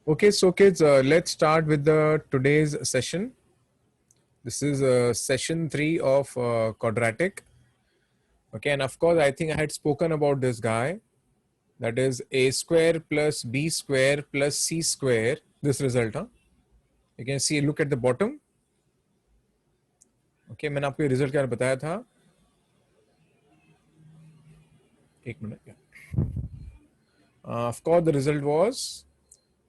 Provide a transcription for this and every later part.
Okay, so kids, let's start with the today's session. This is session 3 of quadratic. Okay, and of course, I think I had spoken about this guy. That is a square plus b square plus c square. This result, huh? You can see. Look at the bottom. Okay, मैंने आपको ये result क्या बताया था? एक minute. Of course, the result was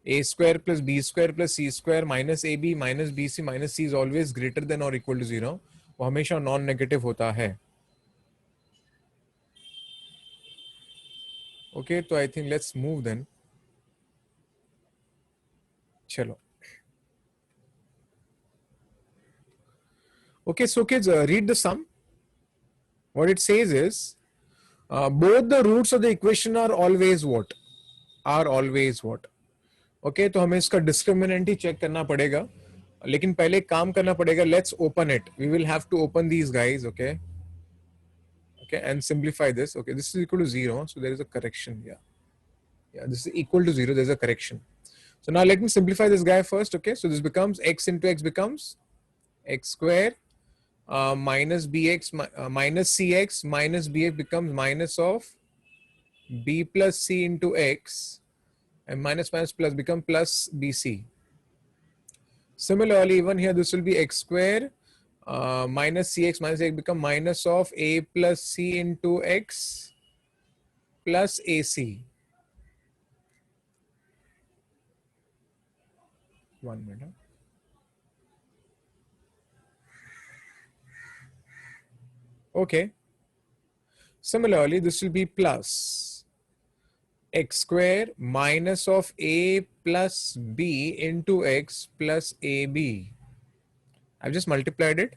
a square plus b square plus c square minus ab minus bc minus c is always greater than or equal to 0. वो हमेशा non-negative होता है. Okay, so I think let's move then. Chalo. Okay, so kids, read the sum. What it says is, both the roots of the equation are always what? Are always what? Okay, तो हमें इसका discriminant ही check करना पड़ेगा. लेकिन पहले काम करना पड़ेगा. Let's open it. We will have to open these guys. Okay. Okay, and simplify this. Okay, this is equal to 0. So there is a correction. Yeah, this is equal to 0. There's a correction. So now let me simplify this guy first. Okay, so this becomes x into x becomes x square minus bx minus cx minus bx becomes minus of b plus c into x, and minus minus plus become plus bc. Similarly, even here this will be x square minus cx minus x become minus of a plus c into x plus ac. 1 minute. Okay. Similarly, this will be plus x square minus of a plus b into x plus ab. I've just multiplied it.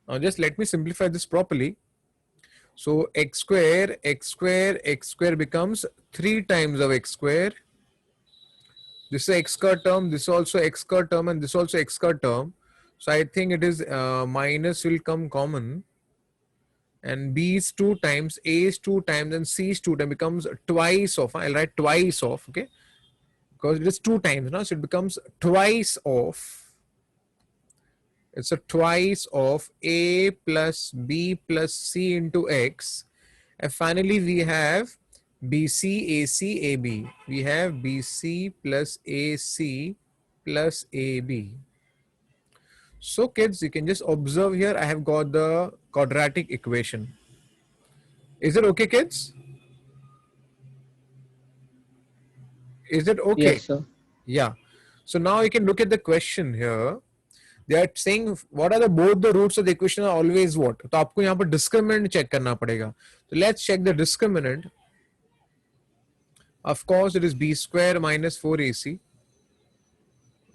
Now just let me simplify this properly. So x square, x square, x square becomes 3 times of x square. This is x square term, this is also x square term, and this also x square term. So I think it is minus will come common. And b is 2 times, a is 2 times, and c is 2 times, becomes twice of. I'll write twice of, okay? Because it is 2 times now, so it becomes twice of. It's a twice of a plus b plus c into x. And finally, we have BC, AC, AB. We have BC plus AC plus AB. So kids, you can just observe here, I have got the quadratic equation. Is it okay, kids? Is it okay? Yes, sir. Yeah. So now you can look at the question here. They are saying what are the both the roots of the equation are always what? तो आपको यहाँ पर discriminant check करना पड़ेगा. So let's check the discriminant. Of course, it is b square minus 4ac.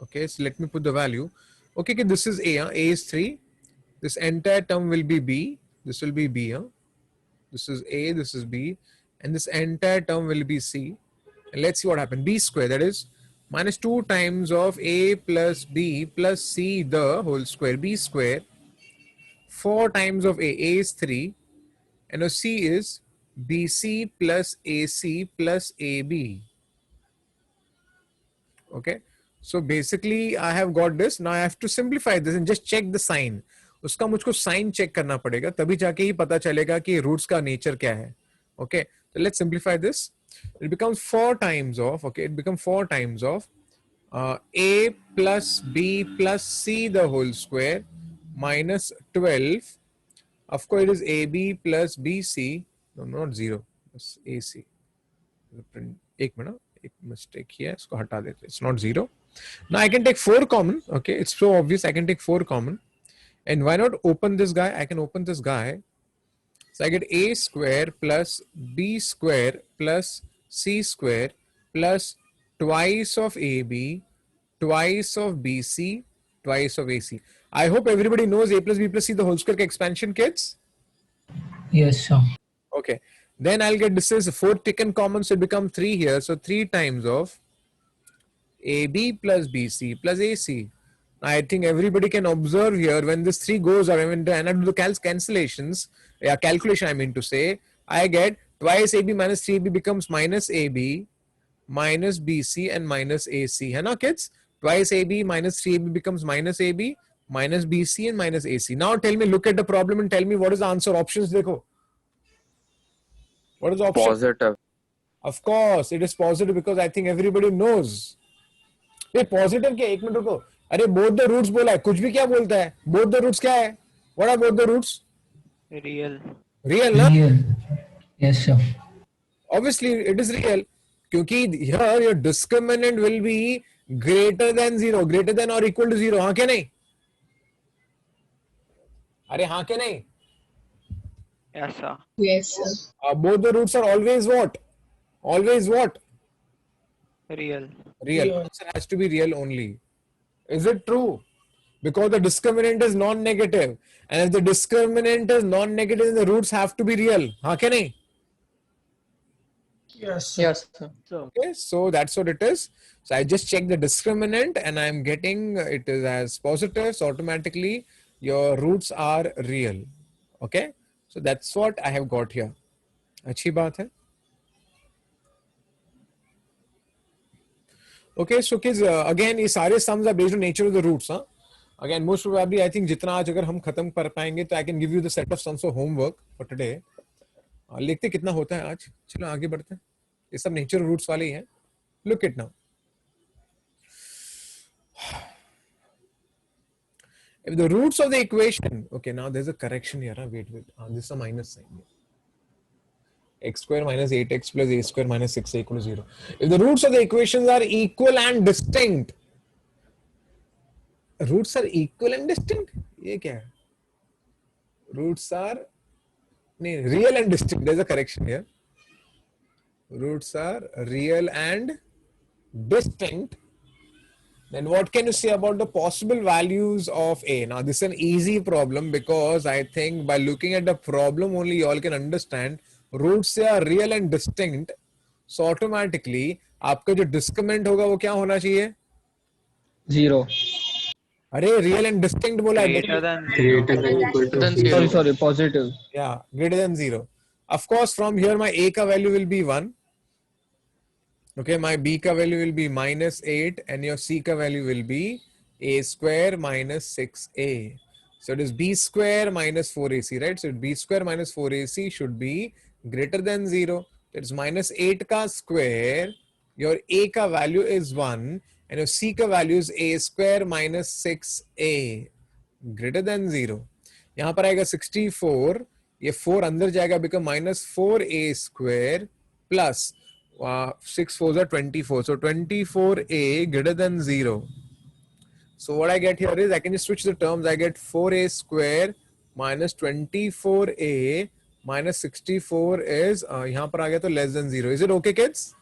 Okay, so let me put the value. Okay, this is a. A is 3. This entire term will be b. This will be b. This is a. This is b, and this entire term will be c. And let's see what happened. B square, that is minus 2 times of a plus b plus c the whole square. B square 4 times of a. A is 3, and now c is bc plus ac plus ab. Okay, so basically I have got this. Now I have to simplify this and just check the sign. उसका मुझको sign check करना पड़ेगा, तभी जाके ही पता चलेगा कि roots का नेचर क्या है. Okay, so let's simplify this. It becomes 4 times of, okay, it becomes 4 times of a plus b plus c the whole square minus 12. Of course, it is ab plus bc. No, not 0. It's ac. एक minute, एक mistake here. इसको हटा देते. It's not 0. Now I can take 4 common. Okay, it's so obvious. I can take 4 common. And why not open this guy? I can open this guy. So I get a square plus b square plus c square plus twice of ab, twice of bc, twice of ac. I hope everybody knows a plus b plus c the whole square expansion, kids. Yes, sir. Okay. Then I'll get, this is 4 taken common, so it become 3 here. So 3 times of AB plus BC plus AC. I think everybody can observe here when this 3 goes or when I do the cancellations, calculation I mean to say, I get twice AB minus 3AB becomes minus AB minus BC and minus AC, है ना kids? Twice AB minus 3AB becomes minus AB minus BC and minus AC. Now tell me, look at the problem and tell me what is the answer. Options देखो. What is the option? Positive. Of course, it is positive because I think everybody knows. ये positive क्या? एक minute रुको. अरे both the roots बोला है. कुछ भी क्या बोलता है? Both the roots क्या है? What are both the roots? Real. Real ना? Real. Yes, sir. Obviously it is real क्योंकि here your discriminant will be greater than 0, greater than or equal to 0. हाँ क्या नहीं? अरे हाँ क्या नहीं? Yes, sir. Yes, sir. Both the roots are always what? Always what? Real. Real. Answer has to be real only. Is it true? Because the discriminant is non-negative, and if the discriminant is non-negative, then the roots have to be real. हाँ क्या नहीं? Yes, sir. Yes, sir. Okay, so that's what it is. So I just check the discriminant and I'm getting it is as positive. So automatically your roots are real. Okay, so that's what I have got here. अच्छी बात है. Okay, so kids, again, ये सारे sums are based on nature of the roots. Huh? Again, most probably, I think जितना आज अगर हम खत्म कर पाएंगे तो I can give you the set of sums for homework for today. लिखते कितना होता है आज? चलो आगे बढ़ते हैं. ये सब nature of roots वाले ही हैं. Look it now. If the roots of the equation, okay, now there's a correction here. Huh? Wait. This is a minus sign. X square minus 8x plus a square minus 6 equal to 0. If the roots of the equations are equal and distinct, roots are equal and distinct? ये क्या है? Roots are real and distinct. There's a correction here. Roots are real and distinct. Then what can you say about the possible values of A? Now this is an easy problem because I think by looking at the problem only you all can understand roots are real and distinct. So automatically आपका जो discriminant होगा वो क्या होना चाहिए? 0. अरे real and distinct बोला है. Greater than Greater than equal to Then 0. sorry, positive. Yeah, greater than 0. Of course, from here my A ka value will be 1. Okay, my B ka value will be minus 8 and your C ka value will be A square minus 6A. So it is B square minus 4AC, right? So B square minus 4AC should be greater than 0. It's minus 8 ka square. Your A ka value is 1 and your C ka value is A square minus 6A. Greater than 0. यहाँ पर आएगा 64. ये 4 अंदर जाएगा become minus 4A square plus 6 4s are 24. So 24A greater than 0. So what I get here is I can just switch the terms. I get 4A square minus 24A minus 64 is यहाँ पर आ गया तो less than 0. Is it okay, kids?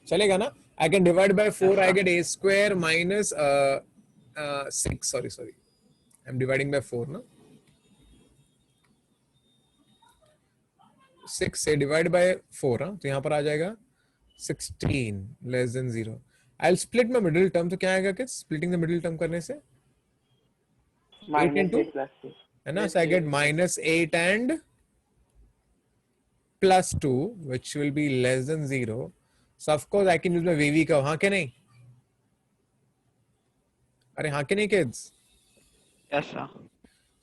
चलेगा ना? I can divide by 4. I get A square minus 6. Sorry. I'm dividing by 4, no? 6 से divide by 4, हाँ? तो यहाँ पर आ जाएगा 16 less than 0. I'll split my middle term. तो क्या आएगा kids? Splitting the middle term करने से? 8 into? है ना? So I get minus 8 and plus 2, which will be less than 0. So of course I can use my VV curve. हाँ क्या नहीं? अरे हाँ क्या नहीं kids? Yes, sir.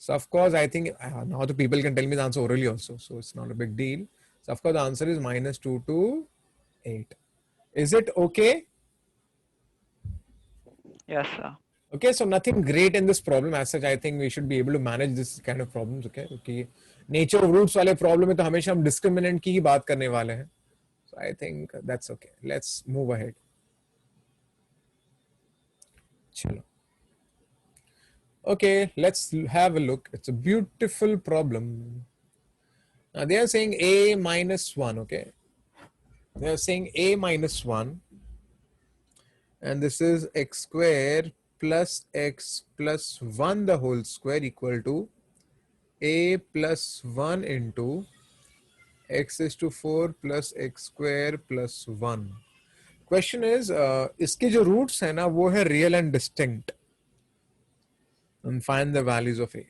So of course I think now the people can tell me the answer orally also. So it's not a big deal. So of course the answer is minus 2 to 8. Is it okay? Yes, sir. Okay, so nothing great in this problem as such. I think we should be able to manage this kind of problems. Okay, okay. Nature of roots वाले problem में तो हमेशा हम discriminant की ही बात करने वाले हैं. So I think that's okay. Let's move ahead. चलो. Okay, let's have a look. It's a beautiful problem. Now they are saying A minus 1. Okay, they are saying A minus 1. And this is x square plus x plus 1 the whole square equal to a plus 1 into x is to 4 plus x square plus 1. Question is, इसके जो roots है ना वो है real and distinct. And find the values of a.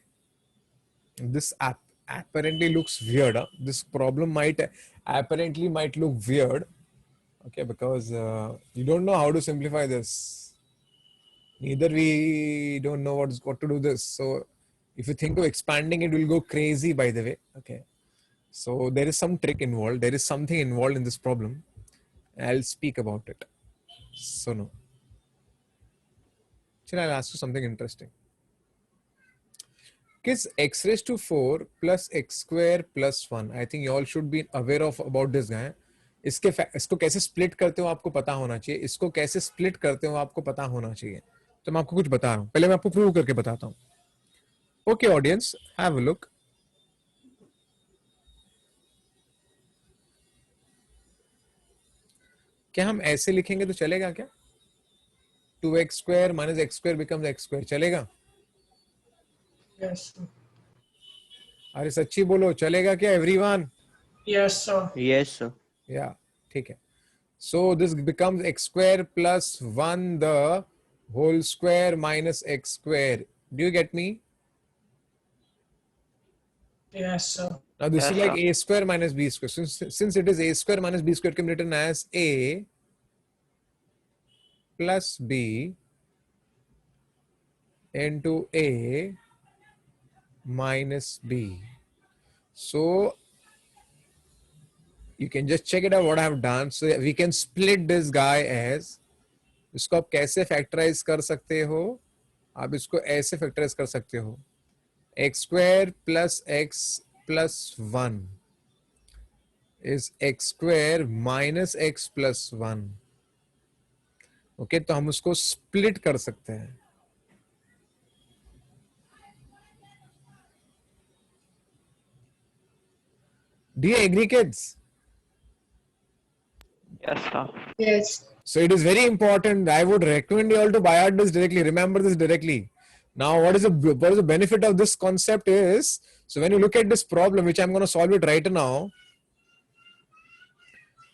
This apparently looks weird. Huh? This problem might look weird. Okay, because you don't know how to simplify this. Neither we don't know what to do this. So if you think of expanding, it will go crazy, by the way. Okay. So there is some trick involved. There is something involved in this problem. I'll speak about it. So no. Chal, I'll ask you something interesting. Kids, x raised to 4 plus x square plus 1. I think you all should be aware of about this guy. इसको कैसे split करते हो आपको पता होना चाहिए. इसको कैसे स्प्लिट करते हो आपको पता होना चाहिए. तो मैं आपको कुछ बता रहा हूं. पहले मैं आपको प्रूव करके बताता हूं. Okay audience, have a look. क्या हम ऐसे लिखेंगे तो चलेगा क्या? 2x square minus x square becomes x square. चलेगा? Yes, sir. अरे सच्ची बोलो, चलेगा क्या everyone? Yes, sir. Yes, sir. या ठीक है. So this becomes x square plus 1 the whole square minus x square. Do you get me? Yes, sir. Now this Yes, is like sir. a square minus b square. Since it is a square minus b square, it can be written as a plus b into a minus b. So you can just check it out what I have done. So we can split this guy as, इसको आप कैसे factorise कर सकते हो? आप इसको ऐसे factorise कर सकते हो. x square plus x plus 1 is x square minus x plus 1. Okay, तो हम उसको स्प्लिट कर सकते हैं. Do you agree, kids? Yes, sir. Yes. So it is very important. I would recommend you all to buy out this directly. Remember this directly. Now, what is the benefit of this concept is, so when you look at this problem, which I'm going to solve it right now.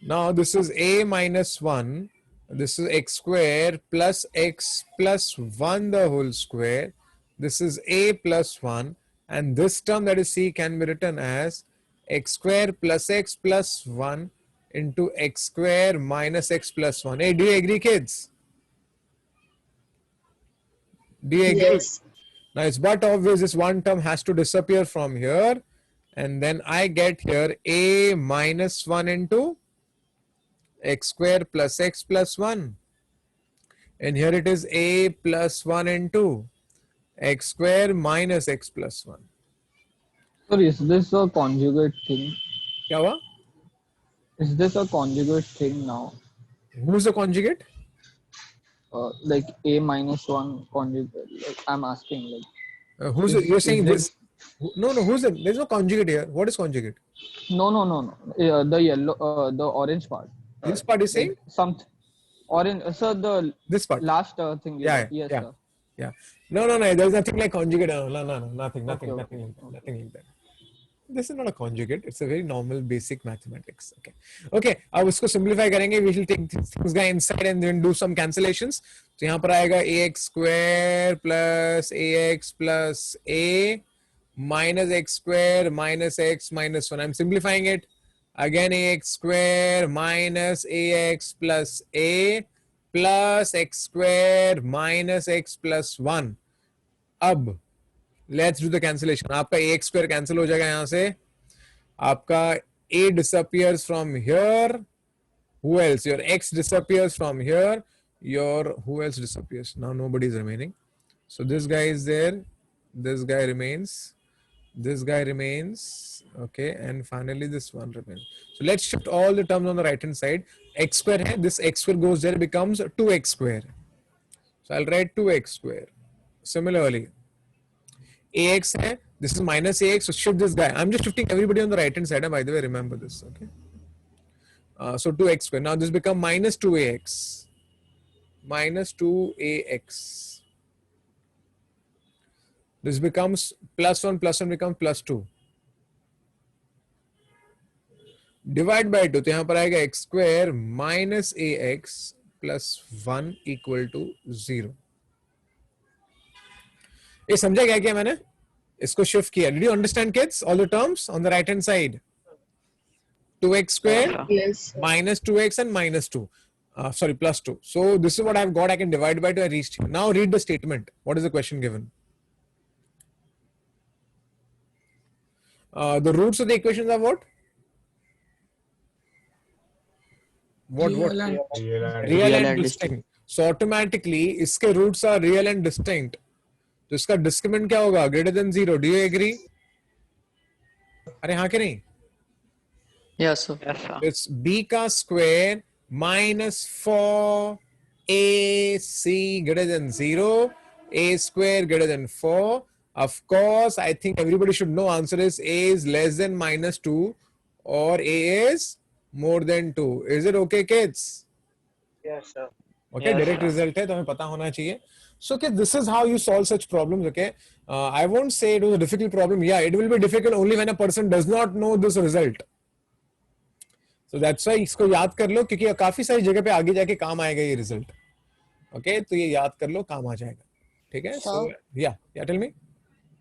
Now, this is a minus 1. This is x square plus x plus 1 the whole square. This is a plus 1. And this term that is c can be written as x square plus x plus 1 into x square minus x plus 1. Hey, do you agree, kids? Do you agree? Yes. Now it's but obvious this one term has to disappear from here. And then I get here a minus 1 into x square plus x plus 1. And here it is a plus 1 into x square minus x plus 1. Sir, is this a conjugate thing? क्या हुआ? Is this a conjugate thing now? Who's the conjugate? Like a minus 1 conjugate. Like I'm asking, like. Who's Is- you're is saying this- this? No, who's the? There's no conjugate here. What is conjugate? No. The yellow, the orange part. This part is saying? Some orange. Sir, the This part. last thing. Yeah, Yes, yeah. sir. Yeah. No. There's nothing like conjugate. No, nothing Okay. like that. This is not a conjugate. It's a very normal basic mathematics. Okay. अब उसको simplify करेंगे. We shall take this guy inside and then do some cancellations. तो यहाँ पर आएगा ax square plus ax plus a minus x square minus x minus 1. I'm simplifying it. Again ax square minus ax plus a plus x square minus x plus 1. अब let's do the cancellation. आपका ax square cancel हो जाएगा यहां से. आपका a disappears from here. Who else? Your x disappears from here. Your who else disappears? Now nobody is remaining. So this guy is there. This guy remains. This guy remains. Okay, and finally this one remains. So let's shift all the terms on the right hand side. X square hai. This x square goes there, becomes 2x square. So I'll write 2x square. Similarly, ax hai. This is minus ax. So shift this guy. I'm just shifting everybody on the right hand side. By the way, remember this. Okay. So 2x square. Now this becomes minus 2ax. Minus 2ax. This becomes plus 1 becomes plus 2. Divide by 2. तो यहाँ पर आएगा x square minus ax plus 1 equal to 0. ये समझा क्या किया मैंने? इसको शिफ्ट किया. Did you understand, kids? All the terms on the right hand side. 2x square Yes, sir. Yes, sir. minus 2x and minus 2. Sorry, plus 2. So this is what I've got. I can divide by 2. I reached here. Now read the statement. What is the question given? The roots of the equations are what? What? Real and Real and and distinct. So automatically इसके roots are real and distinct. तो इसका discriminant क्या होगा? Greater than 0. Do you agree? अरे हाँ कि नहीं? Yes, sir. Yes, sir. It's b का square minus 4ac greater than 0, a square greater than 4. Of course, I think everybody should know answer is a is less than minus 2 or a is more than 2. Is it okay, kids? Yes, sir. Okay, Yes, direct sir. result है तो हमें पता होना चाहिए. So okay, this is how you solve such problems. Okay, I won't say it was a difficult problem. Yeah, it will be difficult only when a person does not know this result. So that's why इसको याद कर लो क्योंकि काफी सारी जगह पे आगे जाके काम आएगा ये रिजल्ट. Okay, तो ये याद कर लो, काम आ जाएगा. ठीक है? So yeah, tell me.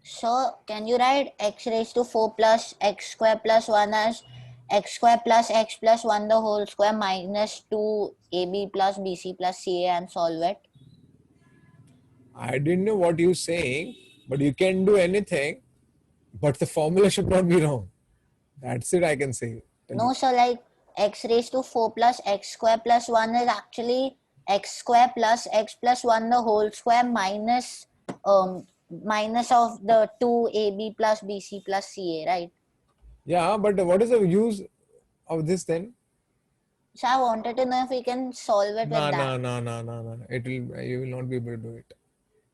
So can you write x raised to 4 plus x square plus 1 as x square plus x plus 1 the whole square minus 2ab plus bc plus ca and solve it? I didn't know what you're saying, but you can do anything, but the formula should not be wrong. That's it I can say. Tell No, me. so like x raised to 4 plus x square plus 1 is actually x square plus x plus 1 the whole square minus minus of the 2ab plus bc plus ca, right? Yeah, but what is the use of this then? So I wanted to know if we can solve it with that. No. You will not be able to do it.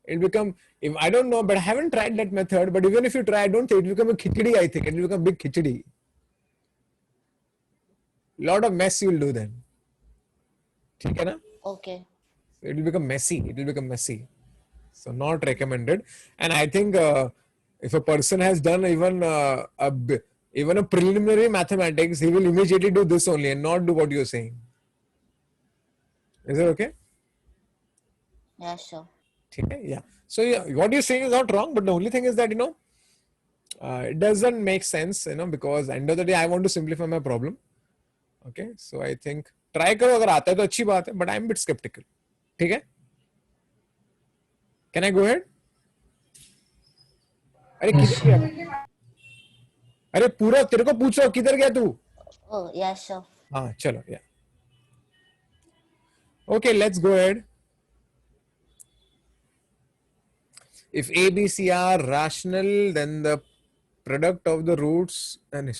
It'll become, if I don't know, but I haven't tried that method. But even if you try, I don't think it will become a khichdi. I think it will become a big khichdi. Lot of mess you will do then. ठीक है ना? Okay. It will become messy. It will become messy. So not recommended. And I think if a person has done even even a preliminary mathematics, he will immediately do this only and not do what you're saying. Is it okay? Yes, sir. Okay, yeah. So yeah, what you're saying is not wrong, but the only thing is that it doesn't make sense, because end of the day I want to simplify my problem. Okay, so I think try करो, अगर आता है तो अच्छी बात है, but I'm a bit skeptical. ठीक है? Can I go ahead? अरे किधर गया? अरे पूरा तेरे को पूछो किधर गया तू? Oh, yes, sir. हाँ चलो, yeah. Okay, let's go ahead. If A, B, C are rational, then the product of the roots, then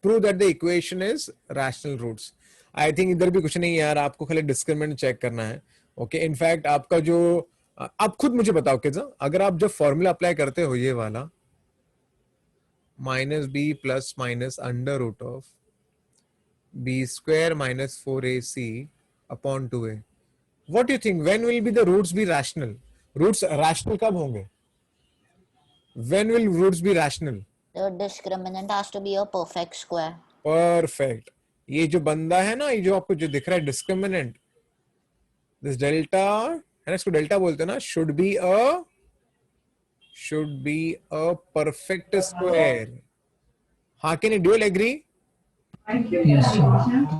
prove that the equation is rational roots. I think इधर भी कुछ नहीं है यार, आपको खाली discriminant check करना है. Okay, in fact आपका जो आप खुद मुझे बताओ किड्स, अगर आप जब फॉर्मूला अप्लाई करते हो ये वाला minus b plus minus under root of b square minus 4ac upon 2a, what do you think, when will be the roots be rational? Roots rational कब होंगे? When will roots be rational? The discriminant has to be a perfect square. Perfect. ये जो बंदा है ना, ये जो आपको जो दिख रहा है discriminant, this delta है ना, इसको delta बोलते हैं ना, should be a perfect square. हाँ कि नहीं? Do you all agree? yes, sir.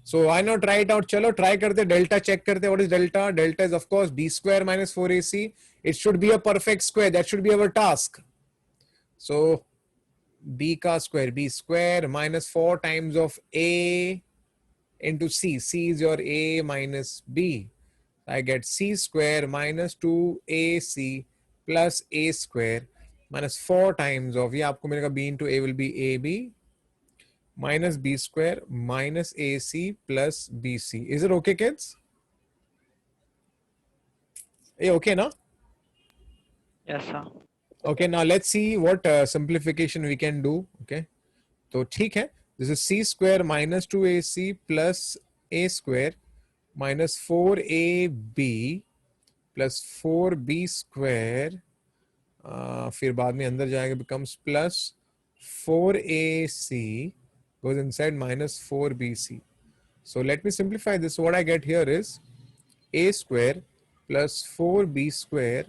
So why not try it out? चलो try करते, delta check करते. What is delta? Delta is of course b square minus 4ac. It should be a perfect square. That should be our task. So b का square, b square minus 4 times of a into c. C is your a minus b. I get c square minus 2ac plus a square minus 4 times of, ये आपको मिलेगा b into a will be ab minus b square minus ac plus bc. Is it okay, kids? Hey, okay now? Yes, sir. Okay, now let's see what simplification we can do. Okay, तो ठीक है. This is c square minus 2ac plus a square minus 4ab plus 4b square. फिर बाद में अंदर जाएगा, becomes plus 4ac goes inside minus 4bc. So let me simplify this. So what I get here is a square plus 4b square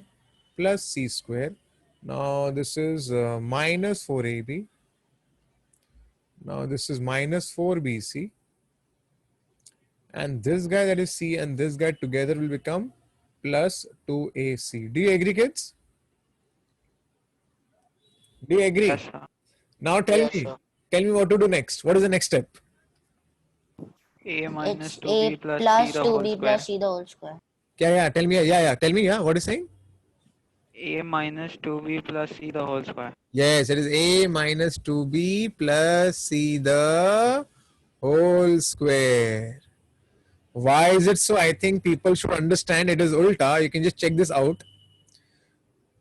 plus c square. Now this is minus 4ab Now this is minus 4bc, and this guy, that is c, and this guy together will become plus 2ac. Do you agree, kids? Do you agree? Yes, sir. Now tell Yes, me, sir. tell me what to do next. What is the next step? A minus It's 2b a plus plus c the whole 2b square. plus c the whole square. Yeah, tell me, tell me, what is saying? A minus 2b plus c the whole square. Yes, it is a minus 2b plus c the whole square. Why is it so? I think people should understand it is ulta. You can just check this out.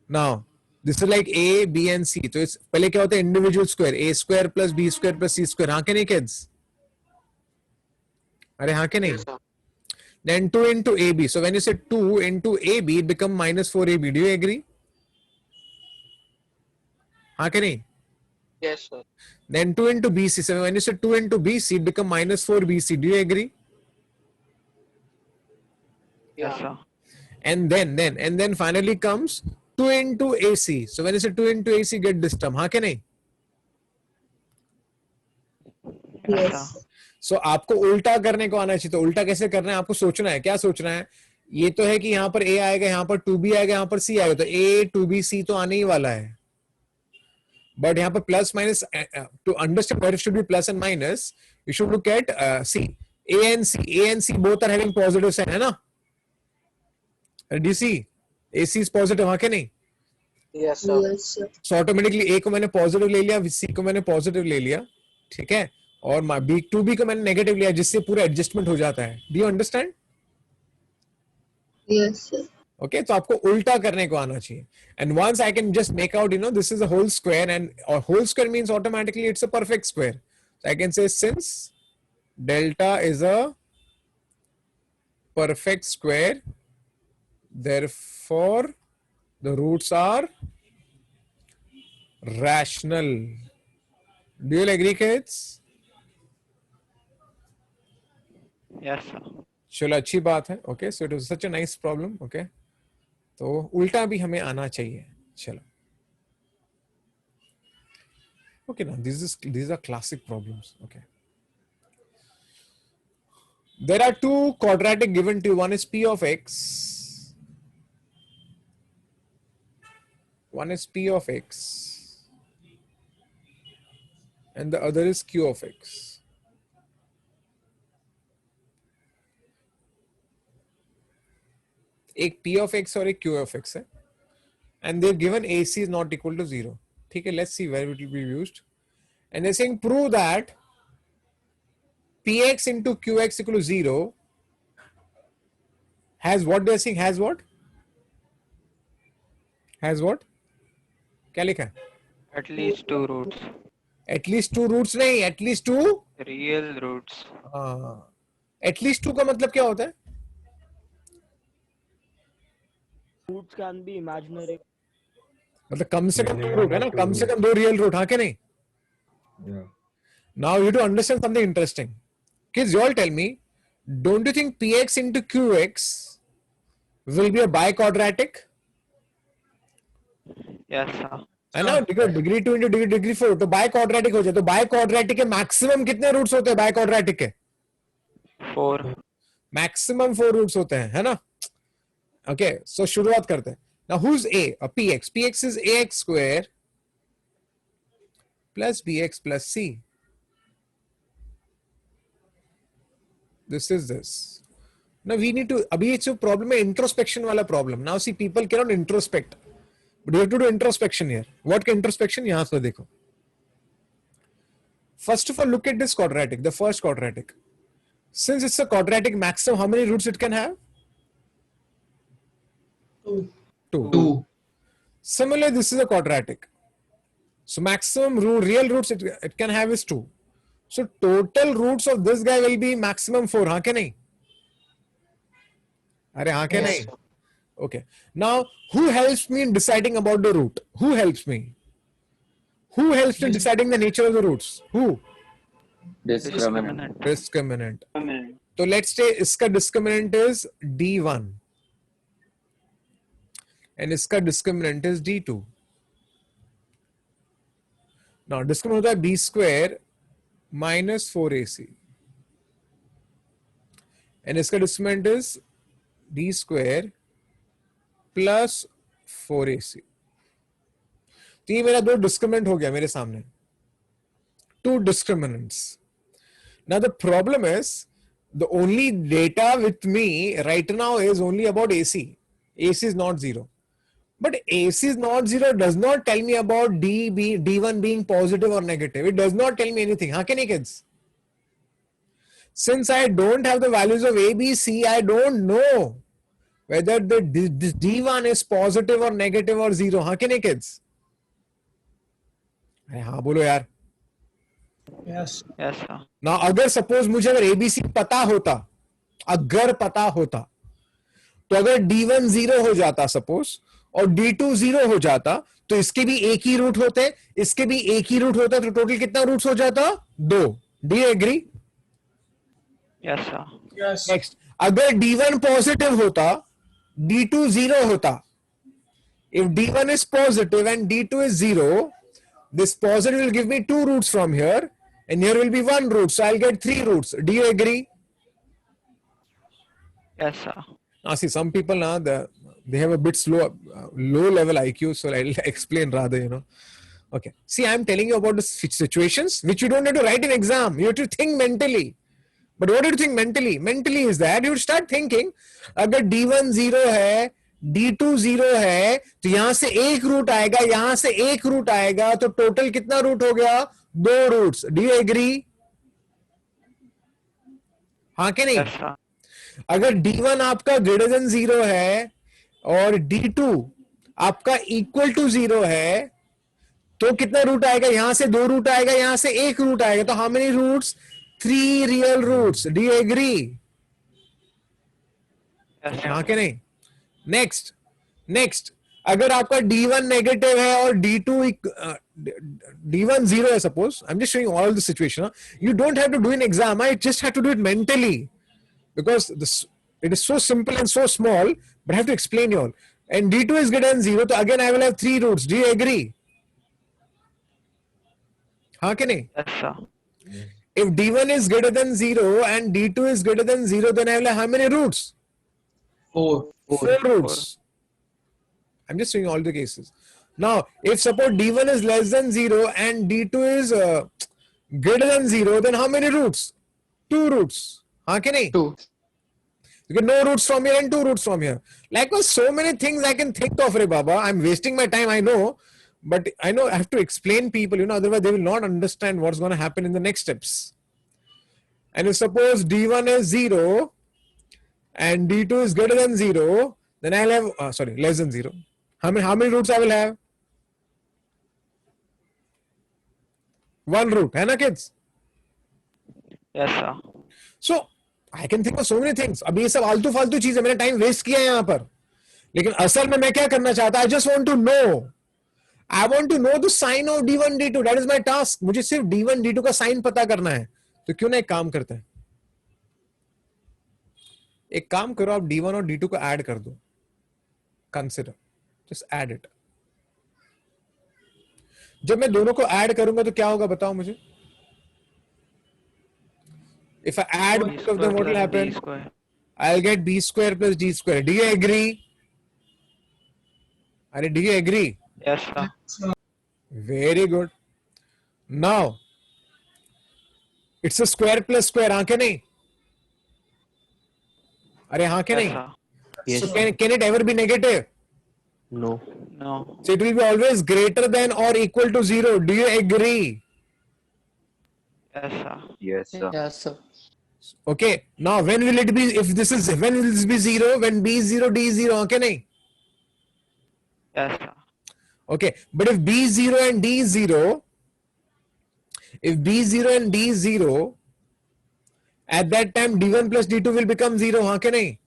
Now, this is like a, b and c. So it's पहले क्या होता है? Individual square. A square plus b square plus c square. हाँ के नहीं kids? अरे हाँ के नहीं? Yes, sir. Then 2 into ab. So when you say 2 into ab, it become minus 4ab. Do you agree? हाँ के नहीं? Yes, sir. Then 2 into bc. So when you say 2 into bc, it become minus 4bc. Do you agree? Yes, Yeah. sir. And then finally comes 2 into ac. So when you say 2 into ac, get this term. हाँ के नहीं? Yes, sir. सो आपको उल्टा करने को आना चाहिए. तो उल्टा कैसे करना है? आपको सोचना है. क्या सोचना है? ये तो है कि यहाँ पर a आएगा, यहाँ पर 2b आएगा, यहाँ पर c आएगा. तो a 2b c तो आने ही वाला है. बट यहाँ पर plus minus, to understand where should be plus and minus, you should look at c. a and c both are having positive sign, है ना? do you see? ac is positive, हाँ के नहीं? Yes, sir. Yes, sir. So automatically a को मैंने positive ले लिया, c को मैंने पॉजिटिव ले लिया, ठीक है, और b 2b को मैंने नेगेटिव लिया, जिससे पूरा एडजस्टमेंट हो जाता है. Do you understand? Yes, sir. Okay, तो आपको उल्टा करने को आना चाहिए. And once I can just make out, this is a whole square, and whole square means automatically it's a perfect square. So I can say since delta is a perfect square, therefore the roots are rational. Do you all agree, kids? Yes, sir. चलो, अच्छी बात है. Okay, so it was such a nice problem. Okay, तो उल्टा भी हमें आना चाहिए. चलो, okay, now these are classic problems. Okay, there are two quadratic given to you. One is p of x, one is p of x, and the other is q of x. एक p of x और एक q of x है, and they're given ac is not equal to 0. ठीक है, let's see where it will be used. And they're saying prove that px into qx equal to 0 has what? They're saying has what? Has what? क्या लिखा है? At least two roots. At least two roots नहीं, at least two. Real roots. हाँ, at least two का मतलब क्या होता है? Roots can be imaginary. मतलब कम से कम दो रूट है ना, कम से कम दो रियल रूट. हाँ क्या नहीं? Yeah. Now you have to understand something interesting. Kids, you all tell me, don't you think px into qx will be a biquadratic? Yes, sir. है ना? डिग्री 2 into डिग्री 4 तो बाइक्वाड्रेटिक हो जाए. तो biquadratic के मैक्सिमम कितने roots होते हैं बाइक्वाड्रेटिक के? 4. मैक्सिमम 4 रूट्स होते हैं, है ना? ओके, सो शुरुआत करते हैं. Now who is a? px. px is ax square plus bx plus c. This is this. Now we need to, abhi it's a problem है introspection वाला problem. Now see, people cannot introspect, but you have to do introspection here. What का introspection? यहाँ से देखो. First of all, look at this quadratic, the first quadratic. Since it's a quadratic maximum, how many roots it can have? Two. Similarly, this is a quadratic. So maximum real roots it can have is 2. So total roots of this guy will be maximum 4. हाँ क्या नहीं? अरे हाँ क्या नहीं? Okay. Now, who helps me in deciding about the root? Who helps me? Who helps in deciding the nature of the roots? Who? Discriminant. Discriminant. So let's say इसका discriminant is D1 and इसका discriminant is D2. Now discriminant होता है B square minus 4ac. And इसका discriminant is d square plus 4ac. तो ये मेरा दो discriminant हो गया मेरे सामने. Two discriminants. Now the problem is the only data with me right now is only about AC. AC is not zero. But AC is not zero does not tell me about D1 being positive or negative. It does not tell me anything. How can you kids? Since I don't have the values of A, B, C, I don't know whether this D1 is positive or negative or zero. How can you kids? हाँ बोलो यार. Yes. Yes, sir. ना अगर suppose मुझे अगर ABC पता होता, अगर पता होता, तो अगर D1 0 हो जाता सपोज और D2 0 हो जाता, तो इसके भी एक ही रूट होते, इसके भी एक ही रूट होता, तो टोटल कितना रूट्स हो जाता? 2. Do you agree? Yes, sir. Yes. Next, अगर D1 पॉजिटिव होता, D2 0 होता. If D1 is positive and D2 is 0, this positive will give me 2 roots from here, and here will be 1 root, so I'll get 3 roots. Do you agree? Yes, sir. Now see, some people now they have a bit low level IQ, so I'll explain rather. Okay. See, I'm telling you about the situations which you don't have to write in exam. You have to think mentally. But what do you think mentally? Mentally is that you start thinking, अगर D1 0 है, D2 0 है, तो यहां से एक root आएगा, यहां से एक रूट आएगा, तो टोटल कितना रूट हो गया? 2 रूट्स. Do you agree? हाँ कि नहीं? Yes, sir. अगर D1 आपका ग्रेटर देन 0 है और D2 आपका इक्वल टू 0 है, तो कितना रूट आएगा? यहां से 2 रूट आएगा, यहां से एक रूट आएगा, तो how many roots? 3 real roots. Do you agree? Yes, sir. हाँ कि नहीं? नेक्स्ट अगर आपका D1 नेगेटिव है और D1 0 है suppose, I am just showing all the situation. You don't have to do in exam, I just have to do it mentally because it is so simple and so small, but I have to explain you all. And D2 is greater than 0, so again I will have 3 roots. Do you agree? हाँ कि नहीं? Yes, sir. If D1 is greater than 0 and D2 is greater than 0, then I will have how many roots? 4 roots. I'm just showing all the cases. Now, if suppose D1 is less than 0 and D2 is greater than 0, then how many roots? 2 roots. हाँ कि नहीं? 2. You get no roots from here and 2 roots from here. Likewise, so many things I can think of, Re Baba. I'm wasting my time, I know. But I know I have to explain people, otherwise they will not understand what's going to happen in the next steps. And if suppose D1 is 0 and D2 is greater than 0, then I'll have, less than 0. How many roots I will have? 1 root. है ना kids? Yes, sir. So, I can think of so many things. अब ये सब आलतू फालतू चीजें, मैंने time waste किया है यहाँ पर. लेकिन असल में मैं क्या करना चाहता? I just want to know. I want to know the sign of D1, D2. That is my task. मुझे सिर्फ D1, D2 का साइन पता करना है. तो क्यों ना एक काम करते हैं? एक काम करो, आप D1 और D2 को ऐड कर दो. Consider. Just add it. जब मैं दोनों को ऐड करूंगा तो क्या होगा बताओ मुझे? If I add B both of them, square what will plus happen? D square. I'll get B square plus D square. Do you agree? Do you agree? Yes, sir. Very good. Now, it's a square plus square. हाँ क्या नहीं? अरे हाँ क्या Yes, नहीं? sir. Yes. So can it ever be negative? No. No. So it will be always greater than or equal to 0. Do you agree? Yes, sir. Yes, sir. Yes, sir. Okay. Now when will it be? When will this be 0? When B is 0, D is 0. हाँ क्या नहीं? Yes, sir. Okay. But if B is 0 and D is 0, if B is 0 and D is 0, at that time D1 plus D2 will become 0. हाँ क्या नहीं?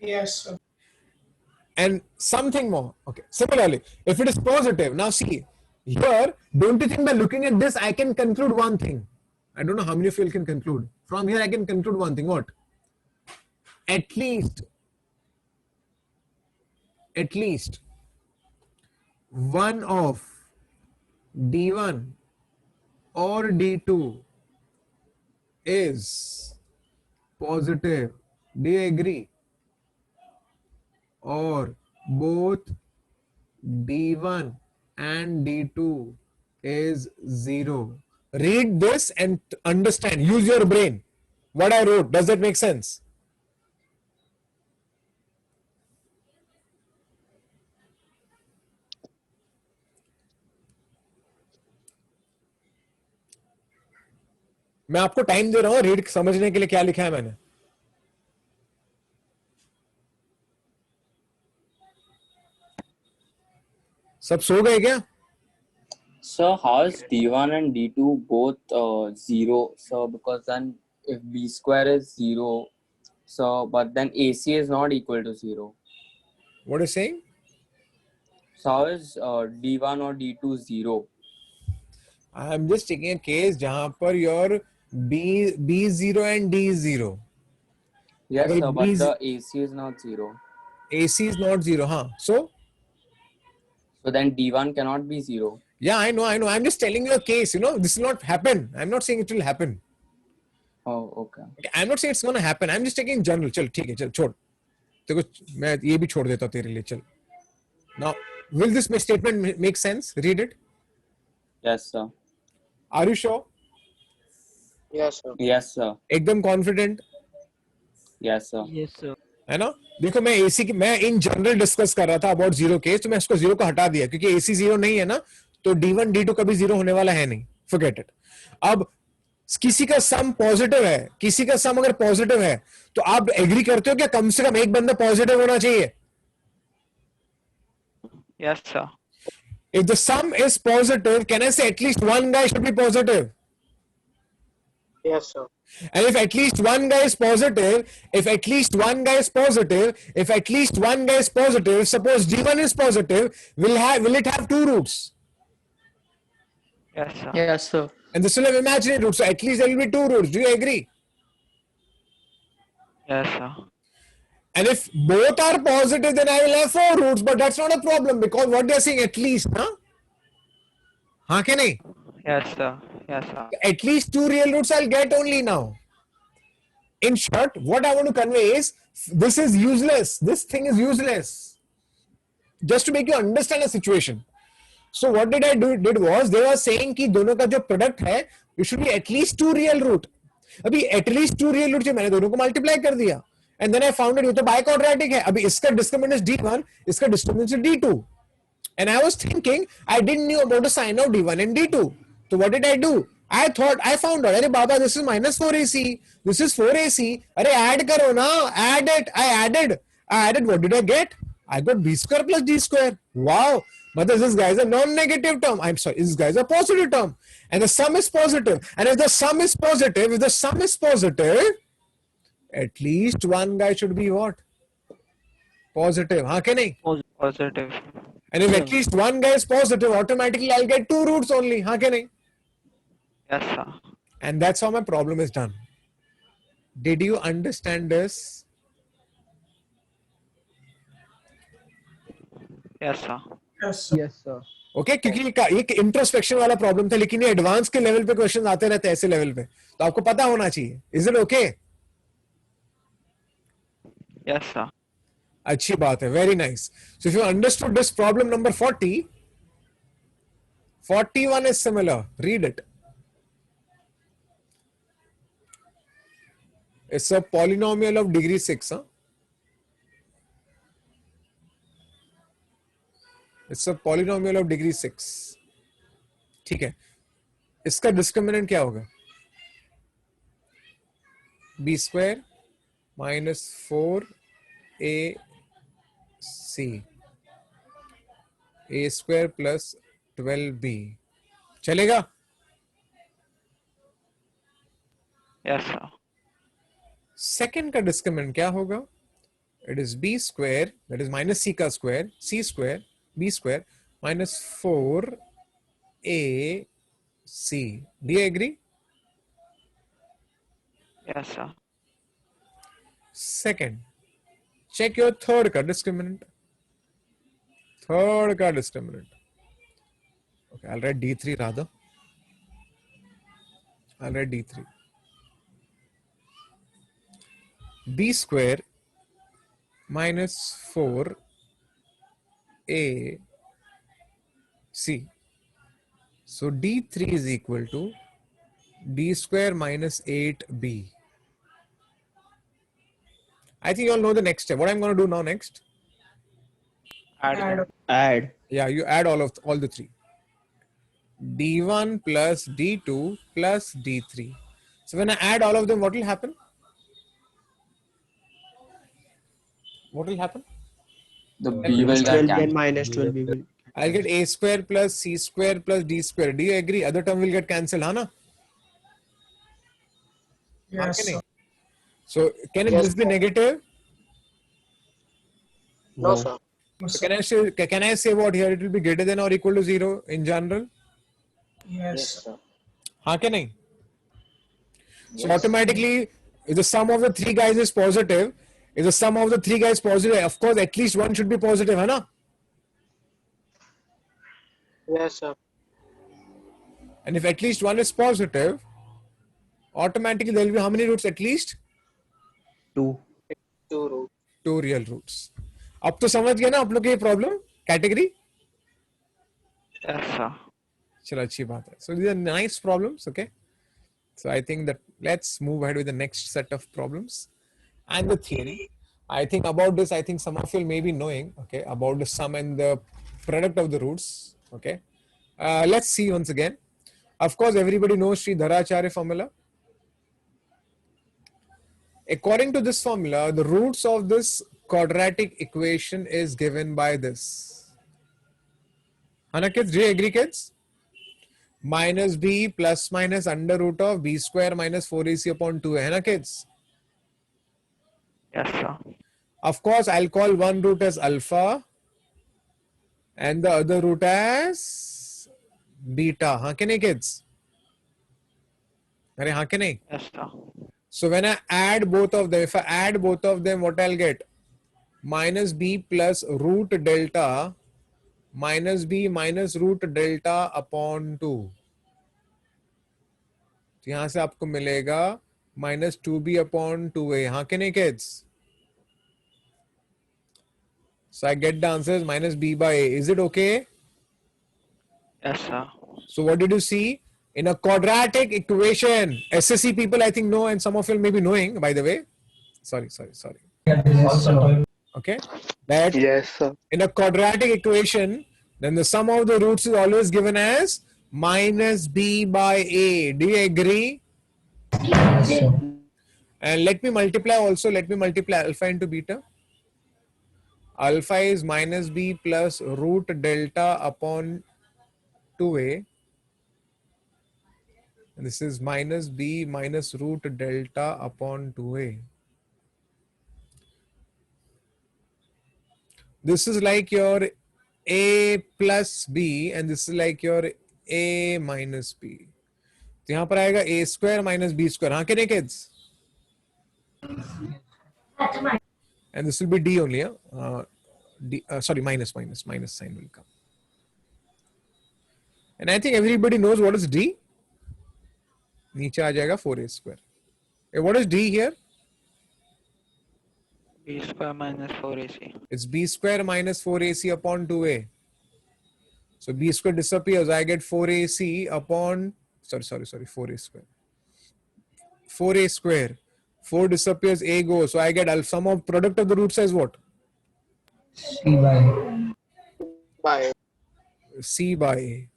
Yes, sir. And something more. Okay. Similarly, if it is positive, now see, here, don't you think by looking at this, I can conclude one thing? I don't know how many of you can conclude. From here, I can conclude one thing. What? At least one of D1 or D2 is positive, do you agree? Or both D1 and D2 is 0. Read this and understand. Use your brain. What I wrote, does that make sense? मैं आपको time दे रहा हूं read समझने के लिए क्या लिखा है मैंने. सब सो गए क्या? So how is D1 and D2 both 0? So because then if B square is 0, so but then AC is not equal to 0. What is saying? So how is D1 or D2 0? I am just taking a case जहां पर your B 0 and D is 0. Yes, अगर sir, B but the AC is not 0. AC is not 0, हाँ. So then D1 cannot be 0. yeah, I know. I'm just telling you a case. This will not happen. I'm not saying it will happen. Oh, okay. I'm not saying it's gonna happen. I'm just taking general. चल ठीक है, चल छोड़. देखो मैं ये भी छोड़ देता हूँ तेरे लिए. चल. Now, will this statement make sense? Read it. Yes, sir. Are you sure? Yes, sir. Yes, sir. एकदम confident. Yes, sir. Yes, sir. है ना? देखो मैं AC की मैं इन जनरल डिस्कस कर रहा था अबाउट जीरो केस, तो मैं उसको जीरो को हटा दिया क्योंकि AC जीरो नहीं है ना, तो D1 D2 कभी जीरो होने वाला है नहीं. Forget it. अब किसी का सम पॉजिटिव है, किसी का सम अगर पॉजिटिव है तो आप एग्री करते हो क्या कम से कम एक बंदा पॉजिटिव होना चाहिए? Yes, sir. If the sum is positive, can I say at least one guy should be positive? Yes, sir. And if at least one guy is positive, if at least one guy is positive, if at least one guy is positive, suppose D1 is positive, will it have two roots? Yes, sir. Yes, sir. And this will have imaginary roots, so at least there will be two roots. Do you agree? Yes, sir. And if both are positive, then I will have four roots, but that's not a problem because what they are saying at least, huh? हाँ क्या नहीं? Yes, sir. Yes, sir. At least two real roots I'll get only now. In short, what I want to convey is this is useless. This thing is useless. Just to make you understand a situation. So what did I do? Was they were saying कि दोनों का जो product है, it should be at least two real root. अभी at least two real root से मैंने दोनों को multiply कर दिया. And then I found it ये तो biquadratic है. अभी इसका discriminant is D1, इसका discriminant is D2. And I was thinking, I didn't know about the sign of D1 and D2. So what did I do? I found out, अरे बाबा, this is minus 4AC, this is 4AC, अरे add करो ना, add it, I added, what did I get? I got B square plus D square. Wow, but this guy is a non-negative term. I'm sorry, this guy is a positive term. And the sum is positive. And if the sum is positive, at least one guy should be what? Positive, हाँ क्या नहीं? Positive. And if at least one guy is positive, automatically I'll get two roots only. हाँ क्या नहीं? Yes, sir. And that's how my problem is done. Did you understand this? Yes, sir. Yes, sir. Yes, sir. Okay, क्योंकि एक introspection वाला problem था, लेकिन ये advance के लेवल पे क्वेश्चन आते रहते हैं ऐसे लेवल पे, तो आपको पता होना चाहिए. Is it okay? Yes, sir. अच्छी बात है. Very nice. So if you understood this problem number 40, 41 is similar. Read it. It's a polynomial of degree 6. Huh? It's a polynomial of degree 6. ठीक है. इसका डिस्क्रिमिनेंट क्या होगा? b square minus 4ac a square plus 12b. चलेगा? Yes, sir. Second का discriminant क्या होगा? It is b square, that is minus c का square, c square, b square minus 4ac. Do you agree? Yes, sir. Second, check your third का discriminant. Third का discriminant. Okay, I'll write D3 rather. I'll write d3. B square minus 4ac. So d3 is equal to d square minus 8b. I think you all know the next step. What I'm going to do now next? Add them. Add. Yeah, you add all the three. d1 plus d2 plus d3. So when I add all of them, what will happen? What will happen? The B will 12 get and cancelled. minus 12 we will. I'll get a square plus c square plus d square. Do you agree? Other term will get cancelled, huh? Na? Yes, Can sir. I? So can it Yes, just be sir. negative? No, sir. No, So sir. can I say what here? It will be greater than or equal to 0 in general? Yes, sir. Sir. Huh, can I? So Yes. automatically, if the sum of the three guys is positive, if the sum of the three guys positive, of course at least one should be positive, huh? Na? Yes, sir. And if at least one is positive, automatically there will be how many roots at least? 2. 2 root. 2 real roots. अब तो समझ गए ना आप लोग ये problem category? Yes, sir. चलो अच्छी बात है. So these are nice problems, okay? So I think that let's move ahead with the next set of problems and the theory. I think about this, I think some of you may be knowing, okay, about the sum and the product of the roots, okay? Let's see once again. Of course, everybody knows Sri Dharacharya formula. According to this formula, the roots of this quadratic equation is given by this. Hana kids, do you agree kids? Minus b plus minus under root of b square minus 4ac upon 2a. Hai na kids? Yes, sir. Of course, I'll call one root as alpha and the other root as beta. Haan ke nahi kids? Are haan ke nahi? Yes, sir. So when I add both of them, if I add both of them, what I'll get? Minus b plus root delta minus b minus root delta upon 2. तो यहां से आपको मिलेगा minus 2b upon 2a. हाँ के नहीं kids? So I get the answer is minus b by a. Is it okay? Yes, sir. So what did you see? In a quadratic equation, SSC people I think know, and some of you may be knowing, by the way. Sorry. Okay. That Yes, sir. in a quadratic equation, then the sum of the roots is always given as minus b by a. Do you agree? And let me multiply also. Let me multiply alpha into beta. Alpha is minus b plus root delta upon 2a. And this is minus b minus root delta upon 2a. This is like your a plus b and this is like your a minus b. तो यहाँ पर आएगा a square minus b square. हाँ कितने kids? And this will be d only. Sorry, minus sign will come. And I think everybody knows what is d. नीचे आ जाएगा 4a square. What is d here? B square minus 4ac. It's b square minus 4ac upon 2a. So b square disappears. I get 4ac upon, sorry, 4a square. 4a square. 4 disappears, a goes. So I get sum of product of the roots as what? By C by a.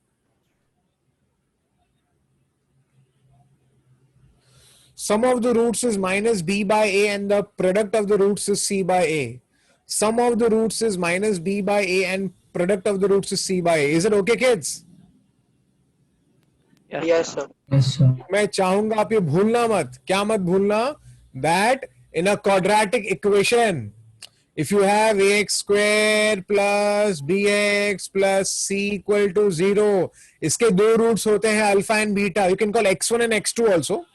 Sum of the roots is minus b by a and the product of the roots is c by a. Sum of the roots is minus b by a and product of the roots is c by a. Is it okay kids? yes, sir. मैं चाहूंगा आप ये भूलना मत. क्या मत भूलना? That in a quadratic equation, if you have ax square plus bx plus c equal to 0, इसके दो roots होते हैं alpha and beta. You can call x1 and x2 also.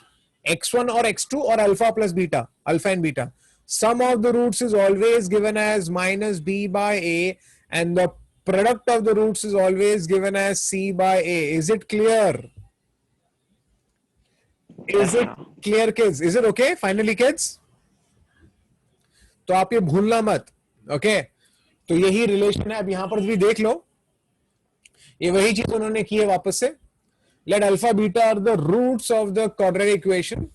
x1 or x2 or alpha plus beta, alpha and beta. Sum of the roots is always given as minus b by a and the product of the roots is always given as c by a. Is it clear? Is it clear, kids? Is it okay? Finally, kids? तो आप ये भूलना मत. Okay? तो यही relation है. अब यहां पर भी देख लो. ये वही चीज उन्होंने की है वापस से. Let alpha beta are the roots of the quadratic equation.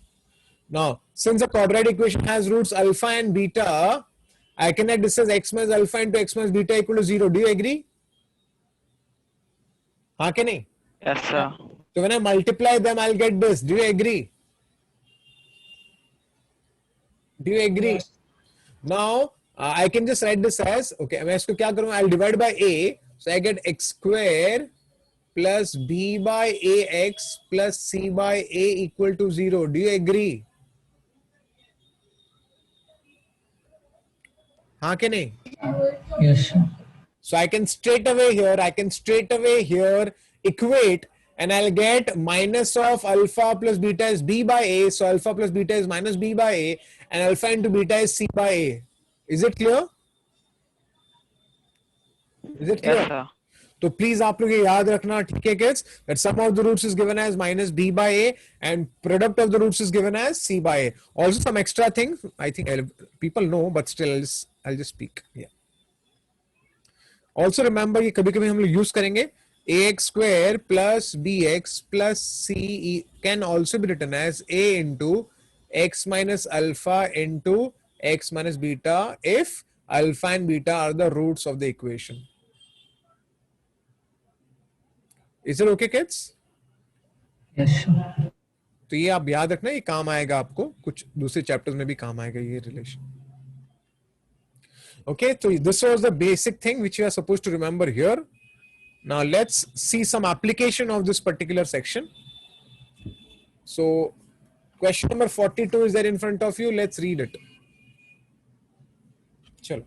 Now, since the quadratic equation has roots alpha and beta, I can write this as x minus alpha into x minus beta equal to 0. Do you agree? हाँ के नहीं? Yes, sir. So when I multiply them, I'll get this. Do you agree? Do you agree? Yes. Now, I can just write this as, okay, मैं इसको क्या करूँगा? I'll divide by a. So I get x square plus b by ax plus c by a equal to 0. Do you agree? हाँ के नहीं? Yes, sir. So I can straight away here equate, and I'll get minus of alpha plus beta is b by a. So alpha plus beta is minus b by a, and alpha into beta is c by a. Is it clear? Is it clear? Yes, sir. तो please आप लोग ये याद रखना, ठीक है kids, that sum of the roots is given as minus b by a and product of the roots is given as c by a. Also some extra thing, I think people know, but still I'll just speak. Yeah. Also remember, ये कभी-कभी हम लोग use करेंगे, ax square plus bx plus c can also be written as a into x minus alpha into x minus beta if alpha and beta are the roots of the equation. Is it okay, kids? Yes, sir. तो ये आप याद रखना, ये काम आएगा आपको, कुछ दूसरे चैप्टर्स में भी काम आएगा ये relation. Okay, so this was the basic thing which you are supposed to remember here. Now let's see some application of this particular section. So question number 42 is there in front of you. Let's read it. चलो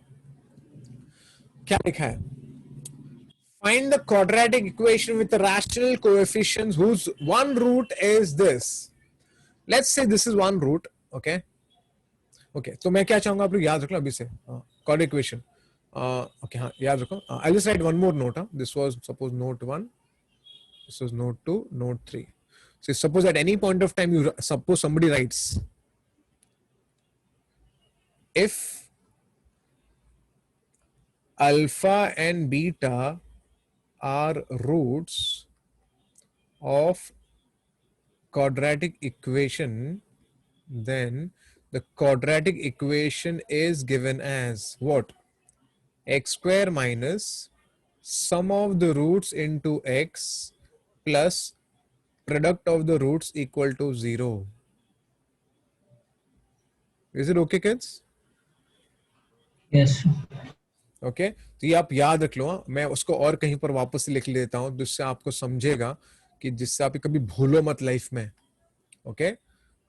क्या लिखा है? Find the quadratic equation with the rational coefficients whose one root is this. Let's say this is one root. Okay. Okay. तो मैं क्या चाहूंगा आप लोग याद रखना अभी से. Quadratic equation. Okay. हाँ याद रखो. I'll just write one more note. This was suppose note 1. This was note 2, note 3. So suppose at any point of time you suppose somebody writes, if alpha and beta are roots of quadratic equation, then the quadratic equation is given as what? X square minus sum of the roots into x plus product of the roots equal to 0. Is it okay, kids? Yes, sir. Okay तो ये आप याद रख लो. मैं उसको और कहीं पर वापस से लिख लेता हूं जिससे आपको समझेगा, कि जिससे आप कभी भूलो मत लाइफ में. Okay,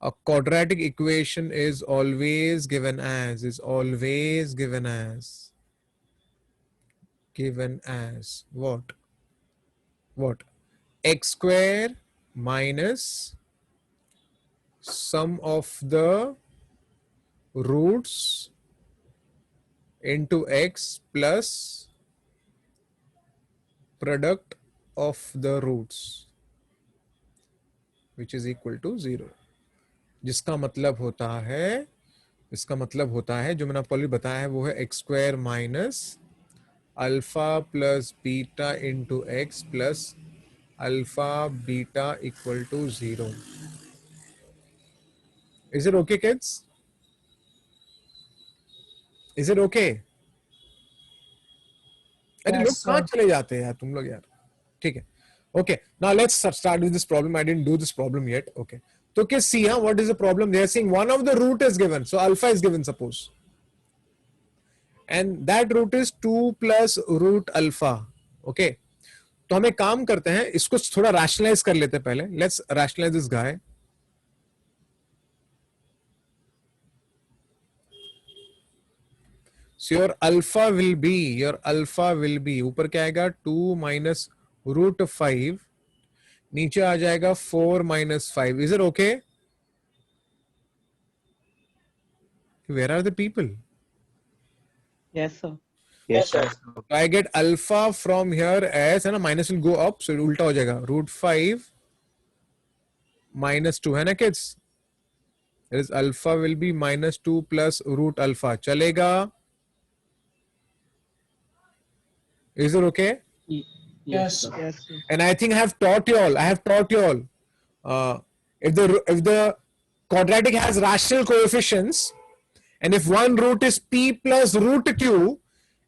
a quadratic equation is always given as what x square minus sum of the roots into x plus product of the roots which is equal to 0. जिसका मतलब होता है जो मैंने आपको ऑलरेडी बताया है, वो है x square minus alpha plus beta into x plus alpha beta equal to 0. Is it okay kids? Is it okay? अरे लोग कहाँ चले जाते हैं यार तुम लोग यार. ठीक है. Okay. Now let's start with this problem. I didn't do this problem yet. Okay. तो क्या see what is the problem? They are saying one of the root is given. So alpha is given suppose. And that root is 2 plus root alpha. Okay. तो हम एक काम करते हैं, इसको थोड़ा rationalize कर लेते हैं पहले. Let's rationalize this guy. So your alpha will be ऊपर क्या आएगा 2 minus root 5, नीचे आ जाएगा 4 minus 5. Is it okay? Where are the people? Yes, sir. Yes, sir. So I get alpha from here as, है ना, minus will go up, so उल्टा हो जाएगा root 5 minus 2 है ना kids? That is alpha will be minus 2 plus root alpha. चलेगा? Is it okay? Yes. Sir. Yes, sir. And I think I have taught you all. If the quadratic has rational coefficients, and if one root is p plus root q,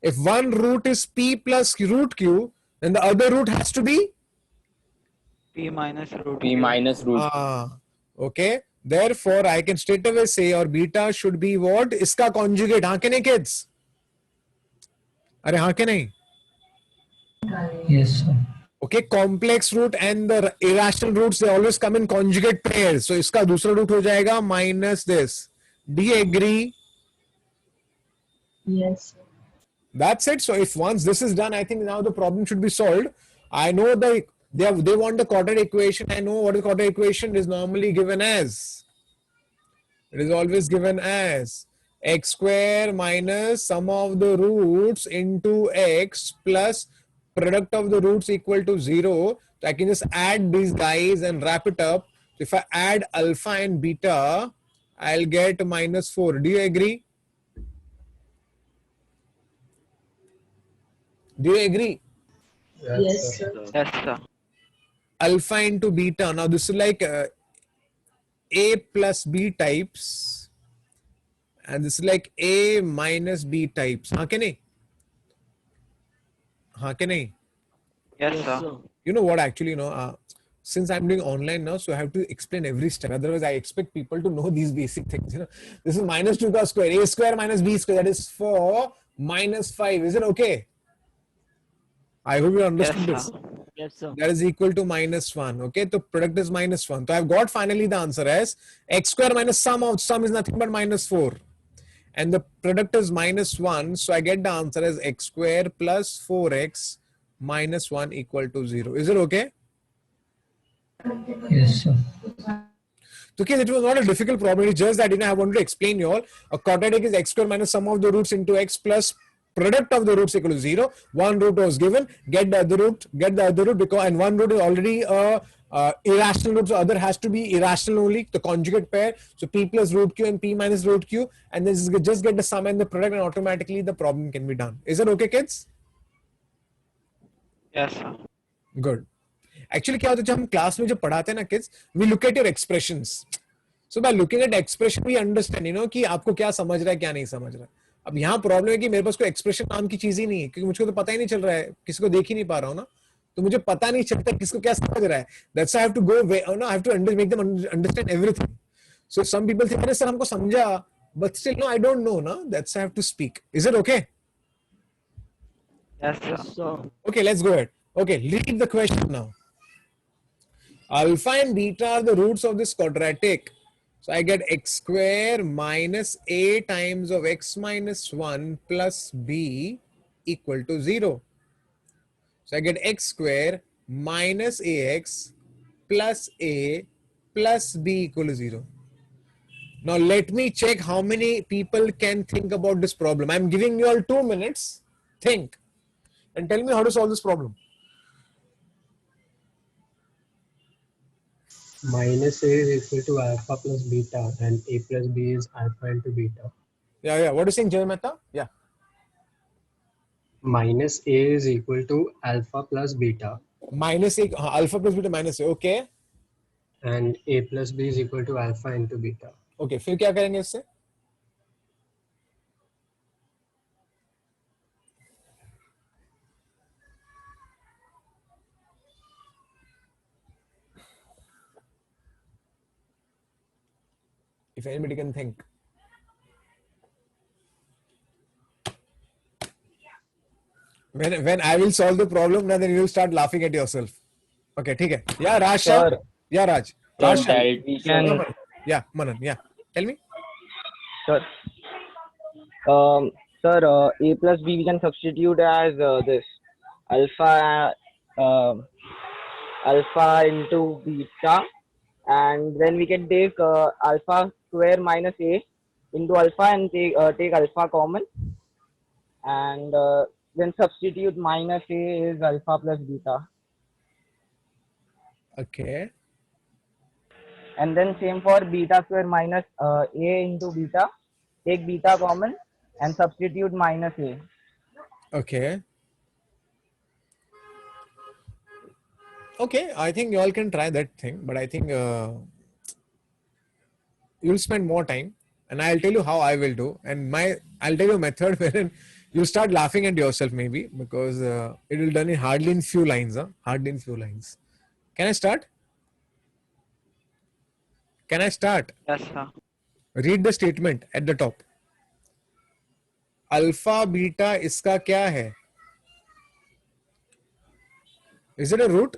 if one root is p plus root q, then the other root has to be P minus root P Q. minus root. Okay. Therefore, I can straight away say or beta should be what? इसका conjugate. हाँ के नहीं kids? अरे हाँ के नहीं? Yes, sir. Okay, complex root and the irrational roots, they always come in conjugate pairs. So इसका दूसरा root हो जाएगा minus this. Do you agree? Yes. That's it. So if once this is done, I think now the problem should be solved. I know they want the quadratic equation. I know what the quadratic equation is normally given as. It is always given as x square minus sum of the roots into x plus product of the roots equal to 0. So I can just add these guys and wrap it up. So if I add alpha and beta, I'll get minus 4. Do you agree? Do you agree? Yes, sir. Yes, sir. Alpha into beta. Now this is like A plus B types, and this is like A minus B types. हाँ के नहीं? हाँ के नहीं? Yes, Yes, sir. sir. You know what? Actually, since I'm doing online now, so I have to explain every step. Otherwise, I expect people to know these basic things. This is minus 2 ka square, A square minus B square. That is 4 minus 5. Is it okay? I hope you understood Yes, this. sir. Yes, sir. That is equal to minus 1. Okay, so product is minus 1. So I've got finally the answer as x square minus sum is nothing but minus 4. And the product is minus 1. So I get the answer as x square plus 4x minus 1 equal to 0. Is it okay? Yes, sir. So okay, it was not a difficult problem. It's just that I wanted to explain you all. A quadratic is x square minus sum of the roots into x plus product of the roots equal to 0. One root was given, get the other root because and one root is already a irrational root, so other has to be irrational only, the conjugate pair. So p plus root q and p minus root q, and then just get the sum and the product, and automatically the problem can be done. Is that okay, kids? Yes, sir. Good. Actually क्या होता है जब हम class में जब पढ़ाते हैं ना kids, we look at your expressions. So by looking at expression we understand कि आपको क्या समझ रहा है क्या नहीं समझ रहा है. अब यहाँ प्रॉब्लम है कि मेरे पास कोई एक्सप्रेशन नाम की चीज ही नहीं है, क्योंकि मुझको तो पता ही नहीं चल रहा है, किसी को देख ही नहीं पा रहा हूँ ना, तो मुझे पता नहीं चलता किसको क्या समझ रहा है. That's why I have to go I have to make them understand everything. So some people think अरे सर हमको समझा, but still no, I don't know ना. That's why I have to speak. Is it okay? Yes, sir. Yes, sir. Okay, let's go ahead. Okay, read the question now. Alpha and beta are the roots of this quadratic. So I get x square minus a times of x minus 1 plus b equal to 0. So I get x square minus ax plus a plus b equal to 0. Now let me check how many people can think about this problem. I'm giving you all 2 minutes. Think and tell me how to solve this problem. Minus a is equal to alpha plus beta and a plus b is alpha into beta. Yeah. What are you saying, Jay Mehta? Yeah. Minus a is equal to alpha plus beta Minus a, alpha plus beta minus a. Okay. and a plus b is equal to alpha into beta. Okay. फिर क्या करेंगे इससे? If anybody can think. When I will solve the problem, now then you will start laughing at yourself. Okay, ठीक है. Yeah, Raj. Sir. Yeah, Raj. So Raj. that we can. Yeah, Manan. Yeah. Tell me. Sir, a plus b we can substitute as this alpha into beta, and then we can take alpha square minus a into alpha and take alpha common, and then substitute minus a is alpha plus beta. Okay. and then same for beta square minus a into beta. Take beta common and substitute minus a. Okay. Okay, I think you all can try that thing, but I think you'll spend more time, and I'll tell you how I will do, and I'll tell you a method wherein you'll start laughing at yourself maybe, because it will done in hardly in few lines, hardly in few lines. Can I start? Can I start? Yes, sir. Read the statement at the top. Alpha beta इसका क्या है? Is it a root?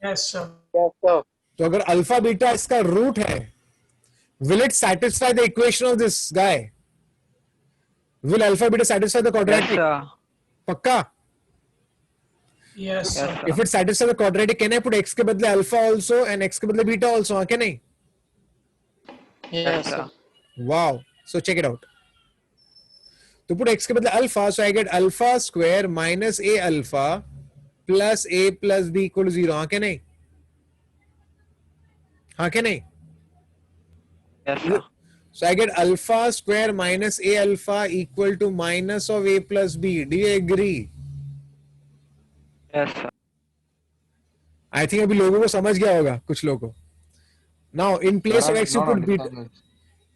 Yes, sir. तो अगर alpha beta इसका root है, will it satisfy the equation of this guy? Will alpha beta satisfy the Yes, quadratic? sir. पक्का? Yes, Yes, sir. sir. If it satisfies the quadratic, can I put x के बदले alpha also and x के बदले beta also? हाँ क्या नहीं? Yes, sir. Wow. So check it out. To put x के बदले alpha, so I get alpha square minus a alpha plus a plus b equal to 0. हाँ क्या नहीं? हाँ क्या नहीं? Yes, sir. So I get alpha square minus a alpha equal to minus of a plus b. Do you agree? Yes, sir. I think अभी लोगों को समझ गया होगा कुछ लोगों को. Now in place of x you put beta.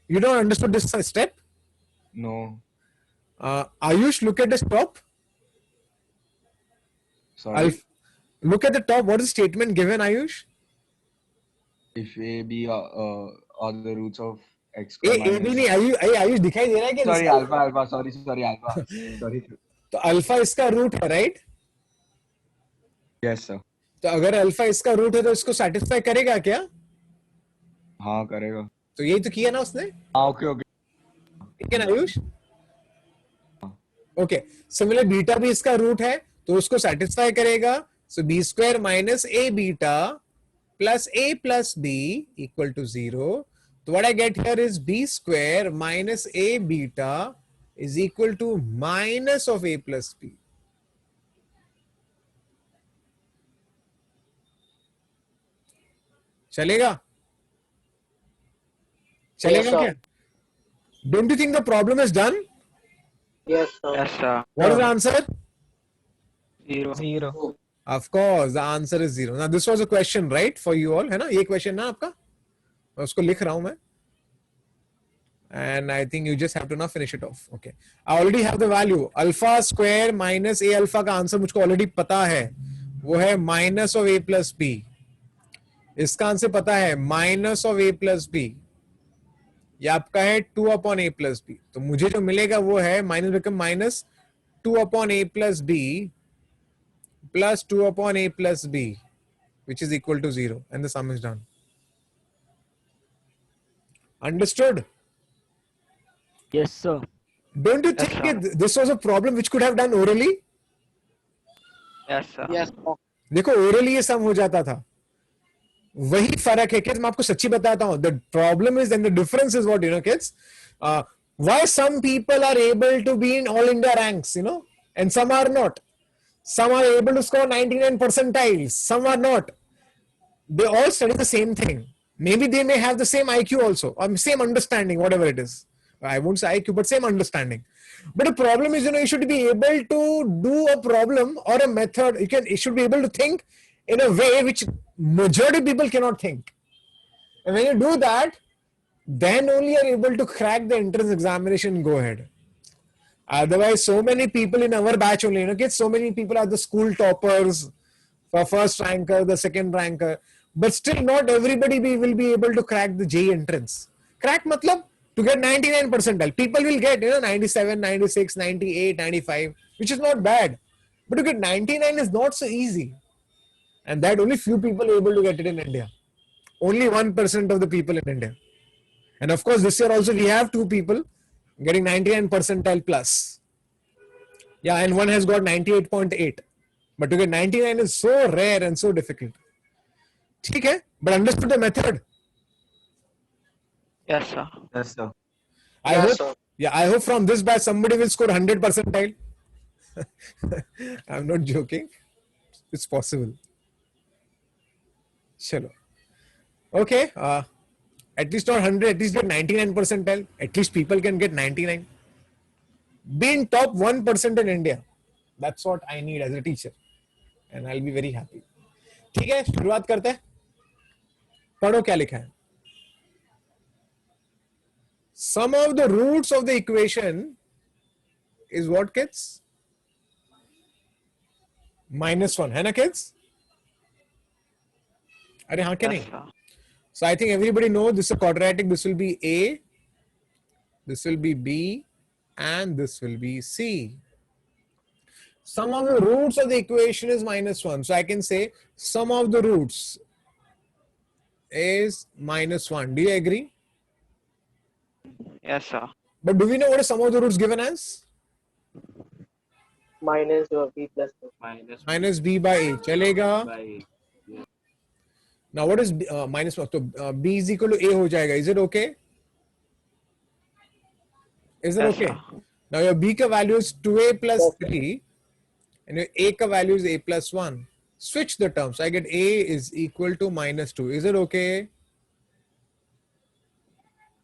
You don't understood this step? No. Ayush, look at the top. Sorry. Look at the top. What is the statement given, Ayush? If A, B are the roots of x A, square A, B नहीं आयुष दिखाई दे रहा है क्या? sorry, alpha. Sorry, alpha. Sorry. तो alpha इसका root है, right? Yes, sir. तो अगर अल्फा इसका रूट है तो इसको सेटिस्फाई करेगा क्या? हाँ करेगा. तो यही तो किया ना उसने? हाँ okay. ठीक है ना आयुष? ओके. सिमिलर बीटा भी इसका रूट है तो उसको सेटिस्फाई करेगा. So B square minus A beta plus a plus b equal to 0. So what I get here is b square minus a beta is equal to minus of a plus b. चलेगा? चलेगा क्या? Don't you think the problem is done? Yes, sir. Yes, sir. What is the answer? 0. 0. Of course, the answer is 0. Now this was a question, right, for you all, है ना? ये question ना आपका? मैं उसको लिख रहा हूँ मैं. And I think you just have to now finish it off. Okay. I already have the value. Alpha square minus a alpha का आंसर मुझको already पता है. वो है minus of a plus b. इसका आंसर पता है minus of a plus b. ये आपका है 2 upon a plus b. तो मुझे जो मिलेगा वो है minus become minus 2 upon a plus b plus 2 upon a plus b, which is equal to 0, and the sum is done. Understood? Yes, sir. Don't you Yes, think sir. this was a problem which could have done orally? Yes, sir. Yes, sir. देखो orally ये सम हो जाता था. वही फर्क है kids. मैं आपको सच्ची बताता हूँ. The problem is and the difference is what, you know, kids. Why some people are able to be in all India ranks, you know, and some are not. Some are able to score 99 percentiles. Some are not. They all study the same thing. Maybe they may have the same IQ also, or same understanding, whatever it is. I won't say IQ, but same understanding. But the problem is, you know, you should be able to do a problem or a method. You should be able to think in a way which majority people cannot think. And when you do that, then only you are able to crack the entrance examination and go ahead. Otherwise, so many people in our batch only, you know, kids, so many people are the school toppers, for first ranker, the second ranker, but still not everybody will be able to crack the JEE entrance. Crack matlab to get 99 percentile. People will get, you know, 97, 96, 98, 95, which is not bad. But to get 99 is not so easy. And that only few people are able to get it in India. Only 1% of the people in India. And of course, this year also we have 2 people getting 99 percentile plus. Yeah, and one has got 98.8. But to get 99 is so rare and so difficult. ठीक है? But understood the method. Yes, sir. Yes, sir. I hope from this batch somebody will score 100 percentile. I'm not joking. It's possible. Chalo. Okay, at least not 100, at least get 99 percentile. At least people can get 99. Be in top 1% in India. That's what I need as a teacher, and I'll be very happy. ठीक है, शुरुआत करते हैं. पढ़ो क्या लिखा है. Sum of the roots of the equation is what, kids? -1 है ना kids? अरे हाँ क्या नहीं? So I think everybody knows this is a quadratic. This will be A, this will be B, and this will be C. Sum of the roots of the equation is -1. So I can say sum of the roots is -1. Do you agree? Yes, sir. But do we know what is sum of the roots given as? Minus B plus Minus B by A. Chalega. by A. Now what is -1? So B is equal to A हो जाएगा. Is it okay? Is it Yes, okay? sir. Now your B का value is 2A plus 3 and your A का value is A plus 1. Switch the terms. I get A is equal to -2. Is it okay?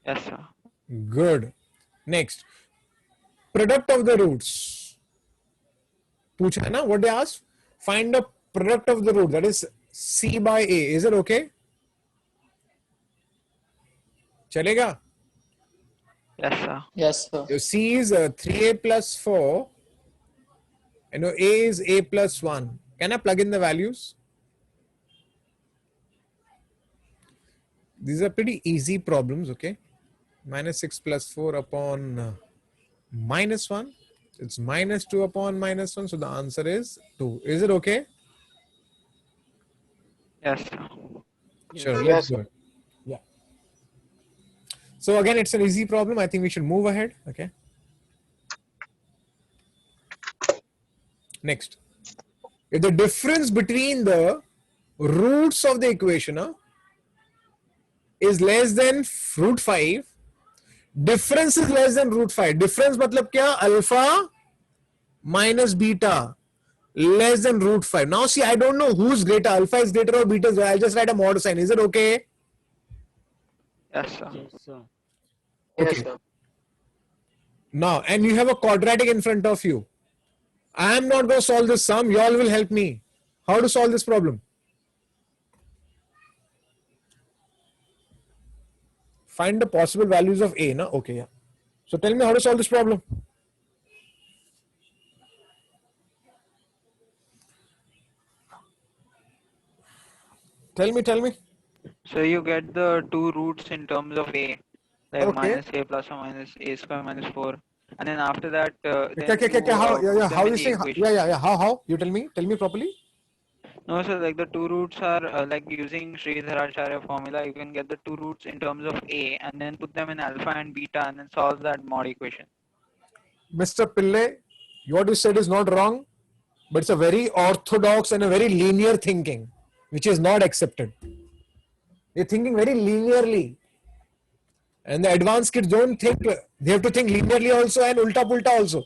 Yes, sir. Good. Next. Product of the roots. पूछा है ना? What they asked? Find the product of the root. That is C by A. Is it okay? चलेगा? Yes, sir. Yes, sir. Your C is 3A plus 4 and your A is A plus 1. Can I plug in the values? These are pretty easy problems, okay? -6 plus 4 upon -1. It's -2 upon -1. So the answer is 2. Is it okay? Yes, sir. Sure, let's do it. Yeah. So again, it's an easy problem. I think we should move ahead. Okay. Next. If the difference between the roots of the equation is less than root 5, difference is less than root 5. Difference मतलब क्या? Alpha minus beta less than root 5. Now see, I don't know who's greater. Alpha is greater or beta is greater. I'll just write a mod sign. Is it okay? Yes, sir. Yes, sir. Okay. Yes, sir. Now, and you have a quadratic in front of you. I am not going to solve this sum. You all will help me. How to solve this problem? Find the possible values of A. No? Okay, yeah. So tell me how to solve this problem. Tell me. So you get the two roots in terms of A, like Okay. minus A plus or minus A square minus 4. And then after that, then How? you, Yeah, put them how in you the saying? equation. Yeah. How? You tell me. Tell me properly. No, so like the two roots are like using Sridharacharya formula, you can get the two roots in terms of A and then put them in alpha and beta and then solve that mod equation. Mr. Pillai, what you said is not wrong, but it's a very orthodox and a very linear thinking, which is not accepted. They're thinking very linearly. And the advanced kids don't think, they have to think linearly also and ulta pulta also.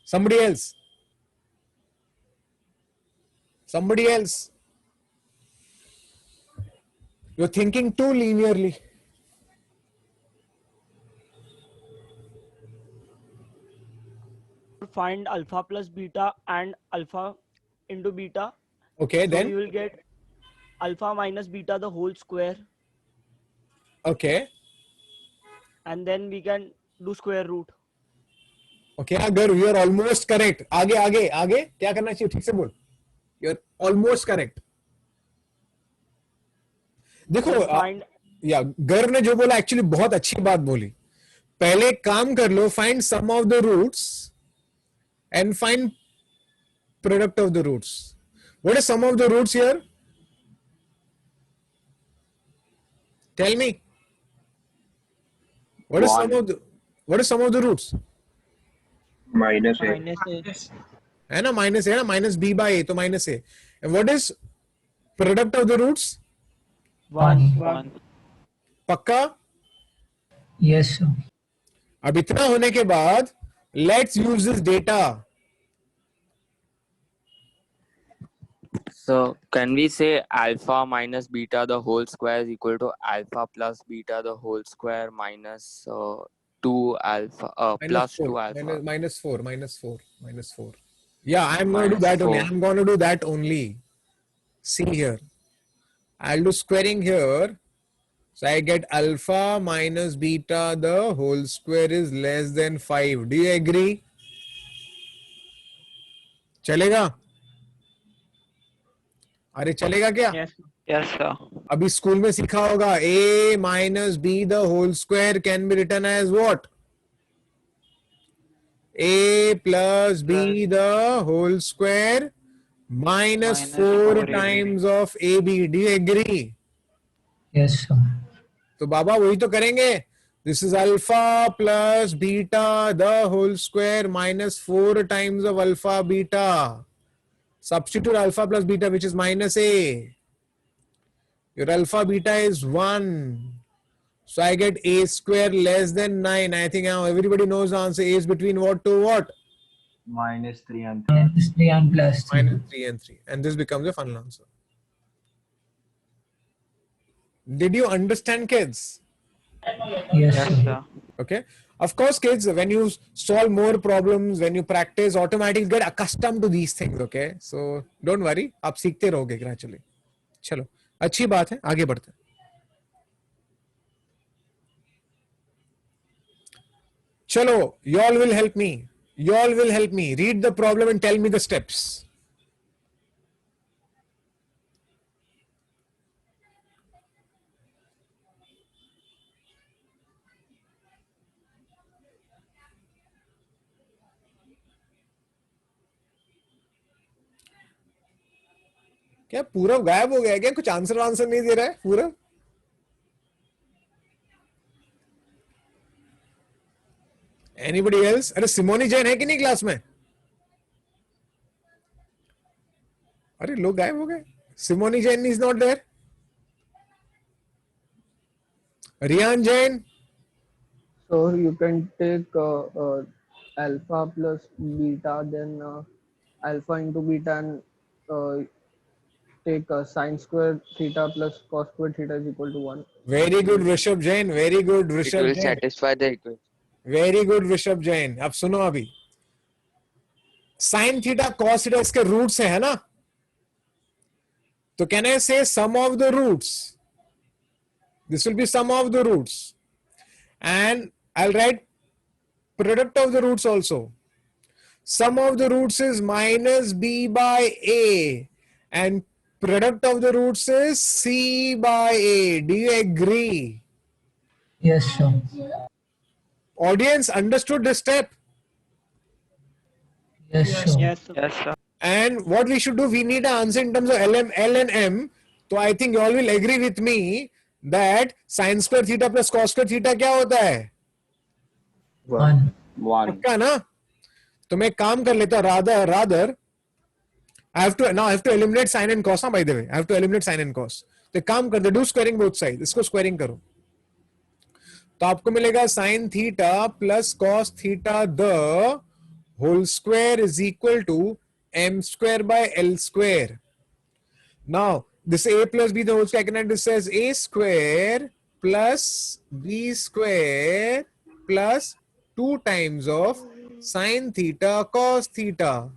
Somebody else. You're thinking too linearly. Find alpha plus beta and alpha into beta. Okay, So then. we will get alpha minus beta the whole square, Okay. and then we can do square root. Okay, Agar, you are almost correct. आगे क्या करना चाहिए ठीक से बोल. You're almost correct. देखो Then find या गर्व ने जो बोला एक्चुअली बहुत अच्छी बात बोली. पहले काम कर लो, find sum of the roots and find product of the roots. What is sum of the roots here? Tell me. What is sum of the roots? Minus A. minus A. Yes. है ना minus है ना minus B by a तो minus a and what is product of the roots 1. पक्का Yes, sir. अब इतना होने के बाद let's use this data So can we say alpha minus beta the whole square is equal to alpha plus beta the whole square minus 2 alpha plus 2 alpha minus 4, minus 4. Yeah, I'm going to do minus that only. 4. I'm going to do that only. See here. I'll do squaring here. So I get alpha minus beta the whole square is less than 5. Do you agree? चलेगा? अरे चलेगा क्या? Yes, sir. अभी school में सीखा होगा a minus b the whole square can be written as what? A plus b the whole square minus 4 times of ab. Do you agree? Yes, sir. तो बाबा वही तो करेंगे. This is alpha plus beta the whole square minus 4 times of alpha beta. Substitute alpha plus beta, which is minus a. Your alpha beta is 1. So I get a square less than 9. I think now everybody knows the answer. A is between what to what? minus 3 and 3. Minus 3 and plus 3. Minus 3 and 3. And this becomes a final answer. Did you understand, kids? Yes, Yes, sir. sir. Okay. Of course, kids, when you solve more problems, when you practice, automatically get accustomed to these things. Okay. So don't worry. आप सीखते रहोगे gradually. चलो अच्छी बात है. आगे बढ़ते हैं. चलो, y'all will help me. Y'all will help me. Read the problem and tell me the steps. क्या पूरा गायब हो गया क्या? कुछ आंसर नहीं दे रहा है पूरा? Anybody else? अरे सिमोनी जैन है कि नहीं क्लास में? अरे लोग गायब हो गए. Simoni Jain is not there. Riyan Jain. So you can take alpha plus beta, then alpha into beta, and take sine square theta plus cos square theta is equal to 1. Very good Rishabh Jain. Very good It Rishabh will Jain. satisfy the equation. Very good Rishabh Jain. अब सुनो अभी. Sin theta cos theta इसके roots है ना? तो can I say sum of the roots? This will be sum of the roots. And I'll write product of the roots also. Sum of the roots is minus b by a. And product of the roots is c by a. Do you agree? Yes, sir. Audience understood this step? Yes, sir. Yes, sir. Yes, sir. And what we should do, we need an answer in terms of L and M. So I think you all will agree with me that sin square theta plus cos square theta क्या होता है? 1. 1. पक्का ना? तो मैं काम कर लेता rather I have to eliminate sin and cos. By the way, I have to eliminate sin and cos. तो काम कर दे, do squaring both sides. इसको squaring करो. तो आपको मिलेगा sin theta plus cos theta the whole square is equal to m square by L square. Now, this a plus b the whole square, I can write this as a square plus b square plus 2 times of sin theta cos theta.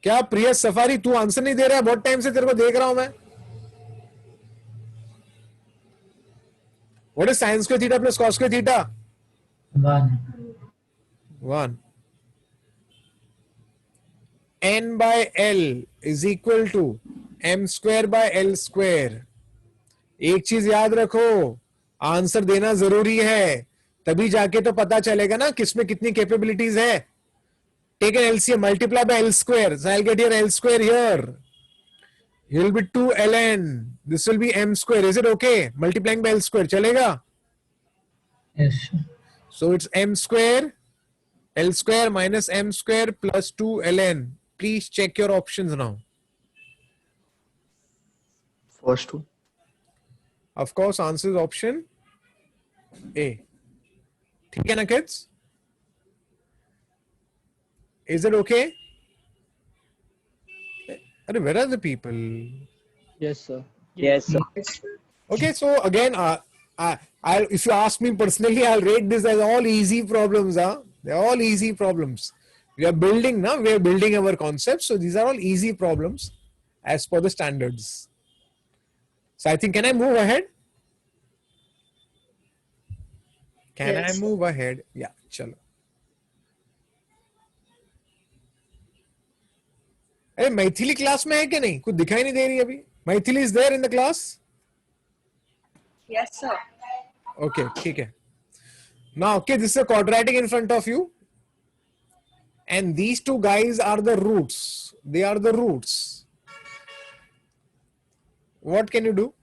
क्या प्रिय safari तू answer नहीं दे रहा है? बहुत time से तेरे को देख रहा हूं मैं. What is sin square theta plus cos square theta? 1. 1. N by L is equal to m square by L square. एक चीज याद रखो, आंसर देना जरूरी है, तभी जाके तो पता चलेगा ना किसमें कितनी कैपेबिलिटीज है. Take an LCM, multiply by L square. So I'll get here L square here. Here will be 2 ln. This will be m square. Is it okay? Multiplying by L square. चलेगा? Yes, sir. So it's m square, L square minus m square plus 2 ln. Please check your options now. First two. Of course, answer is option A. ठीक है ना kids? Is it okay? Where are the people? Yes, sir. Yes, sir. Okay, so again, if you ask me personally, I'll rate this as all easy problems. They're all easy problems. We are building now. We are building our concepts. So these are all easy problems as per the standards. So I think, can I move ahead? Can I move ahead? Yeah, chalo. अरे Maithili class में है कि नहीं? कुछ दिखाई नहीं दे रही अभी. Maithili is there in the class? Yes, sir. Okay, ठीक है. Now, okay, this is a quadratic in front of you. And these two guys are the roots. They are the roots. What can you do?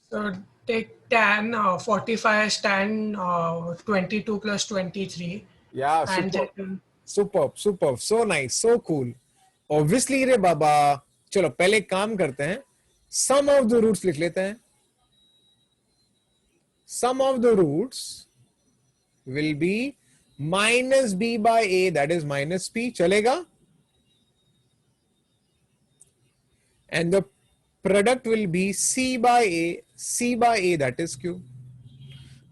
So take tan 45 as tan 22 plus 23. Yeah, And superb. So nice, so cool. Obviously, रे बाबा, चलो पहले काम करते हैं. Sum of the roots लिख लेते हैं. Sum of the roots will be minus b by a, that is minus p. चलेगा? And the product will be c by a, that is q.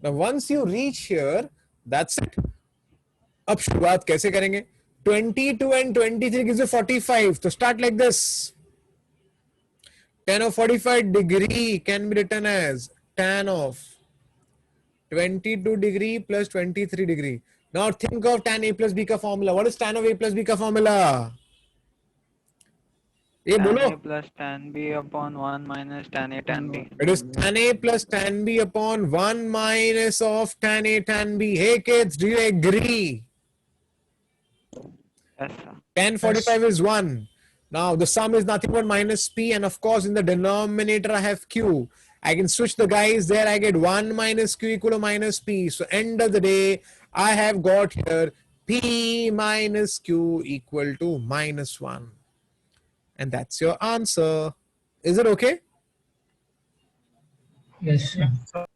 Now once you reach here, that's it. अब शुरुआत कैसे करेंगे? 22 and 23 gives you 45. So start like this. Tan of 45 degree can be written as tan of 22 degree plus 23 degree. Now think of tan a plus b ka formula. What is tan of a plus b ka formula? ये Tan बोलो. A plus tan B upon 1 minus tan A tan B. It is tan a plus tan b upon 1 minus of tan a tan b. Hey kids, do you agree? Yes, sir. Tan 45 is 1. Now the sum is nothing but minus p, and of course in the denominator I have q. I can switch the guys there. I get 1 minus q equal to minus p. So end of the day, I have got here p minus q equal to minus 1. And that's your answer. Is it okay? Yes, sir.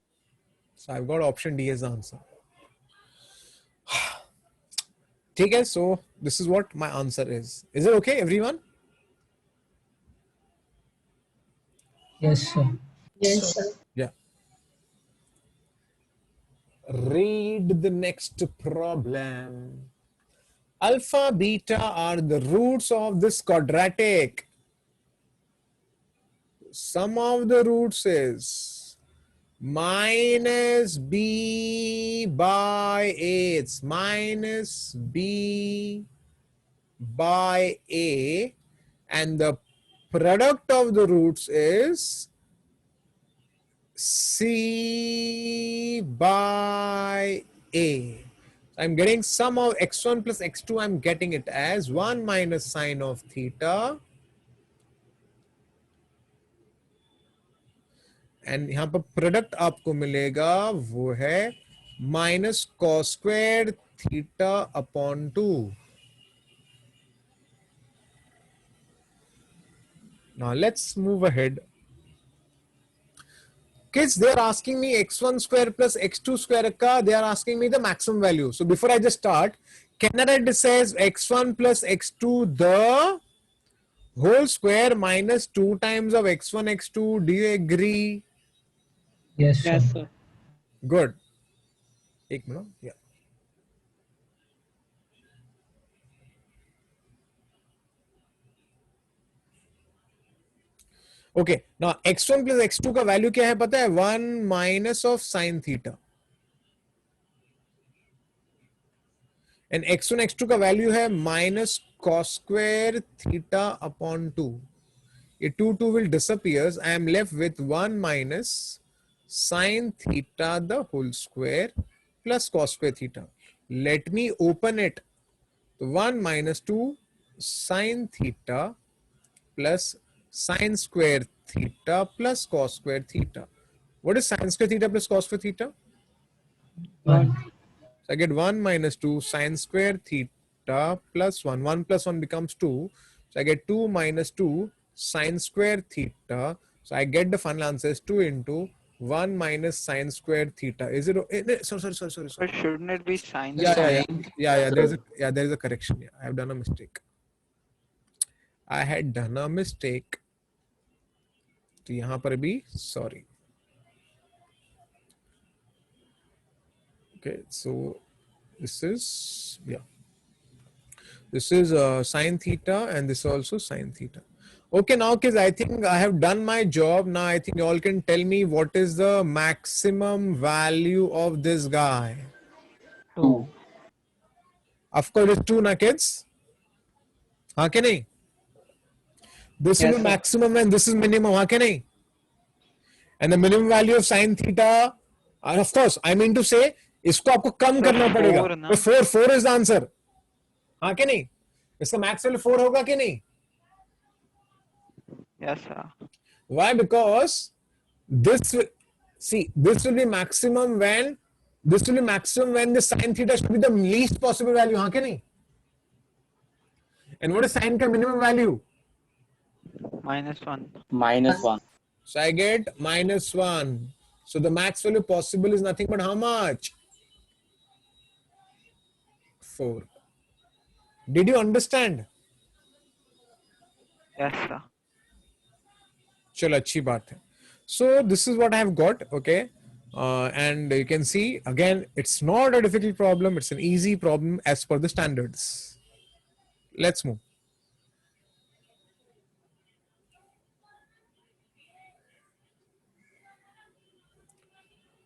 So I've got option D as the answer. Okay, so this is what my answer is. Is it okay, everyone? Yes, sir. yes, sir. Yeah. Read the next problem. Alpha, beta are the roots of this quadratic. Sum of the roots is minus b by a. It's minus b by a, and the product of the roots is c by a. I'm getting sum of x1 plus x2. I'm getting it as 1 minus sine of theta. And यहाँ पर product आपको मिलेगा वो है minus cos square theta upon 2. Now let's move ahead. Kids, they are asking me x1 square plus x2 square ka. They are asking me the maximum value. So before I just start, can I write this as x1 plus x2 the whole square minus 2 times of x1 x2? Do you agree? Yes, sir. Yes, sir. Good. एक minute. Yeah. Okay. Now x1 plus x2 का value क्या है पता है? 1 minus of sin theta. And x1 x2 का value है minus cos square theta upon 2. ये 2 will disappears. I am left with 1 minus sin theta the whole square plus cos square theta. Let me open it. 1 minus 2 sin theta plus sin square theta plus cos square theta. What is sin square theta plus cos square theta? 1. So I get 1 minus 2 sin square theta plus 1. 1 plus 1 becomes 2. So I get 2 minus 2 sin square theta. So I get the final answer is 2 into 1 minus sin square theta. Is it? Sorry. But shouldn't it be sin? Yeah. There is a correction. Yeah, I have done a mistake. I had done a mistake. तो यहां पर भी sorry. Okay, so this is this is sine theta and this is also sine theta. Okay, now kids, I think I have done my job. Now I think you all can tell me what is the maximum value of this guy. 2. Of course, it's 2 na kids. हाँ के नहीं? This will Yes, be sir. maximum and this is minimum. हाँ के नहीं? And the minimum value of sine theta, and of course, I mean to say, इसको आपको कम करना पड़ेगा. 4 ना. तो 4 is the answer. हाँ के नहीं? इसका max value 4 होगा कि नहीं? Yes, sir. Why? Because this will be maximum when the sine theta should be the least possible value. हाँ के नहीं? And what is sine का minimum value? -1. -1. So I get -1. So the max value possible is nothing but how much? 4. Did you understand? Yes, sir. चलो अच्छी बात है. So this is what I have got, okay? And you can see again, it's not a difficult problem. It's an easy problem as per the standards. Let's move.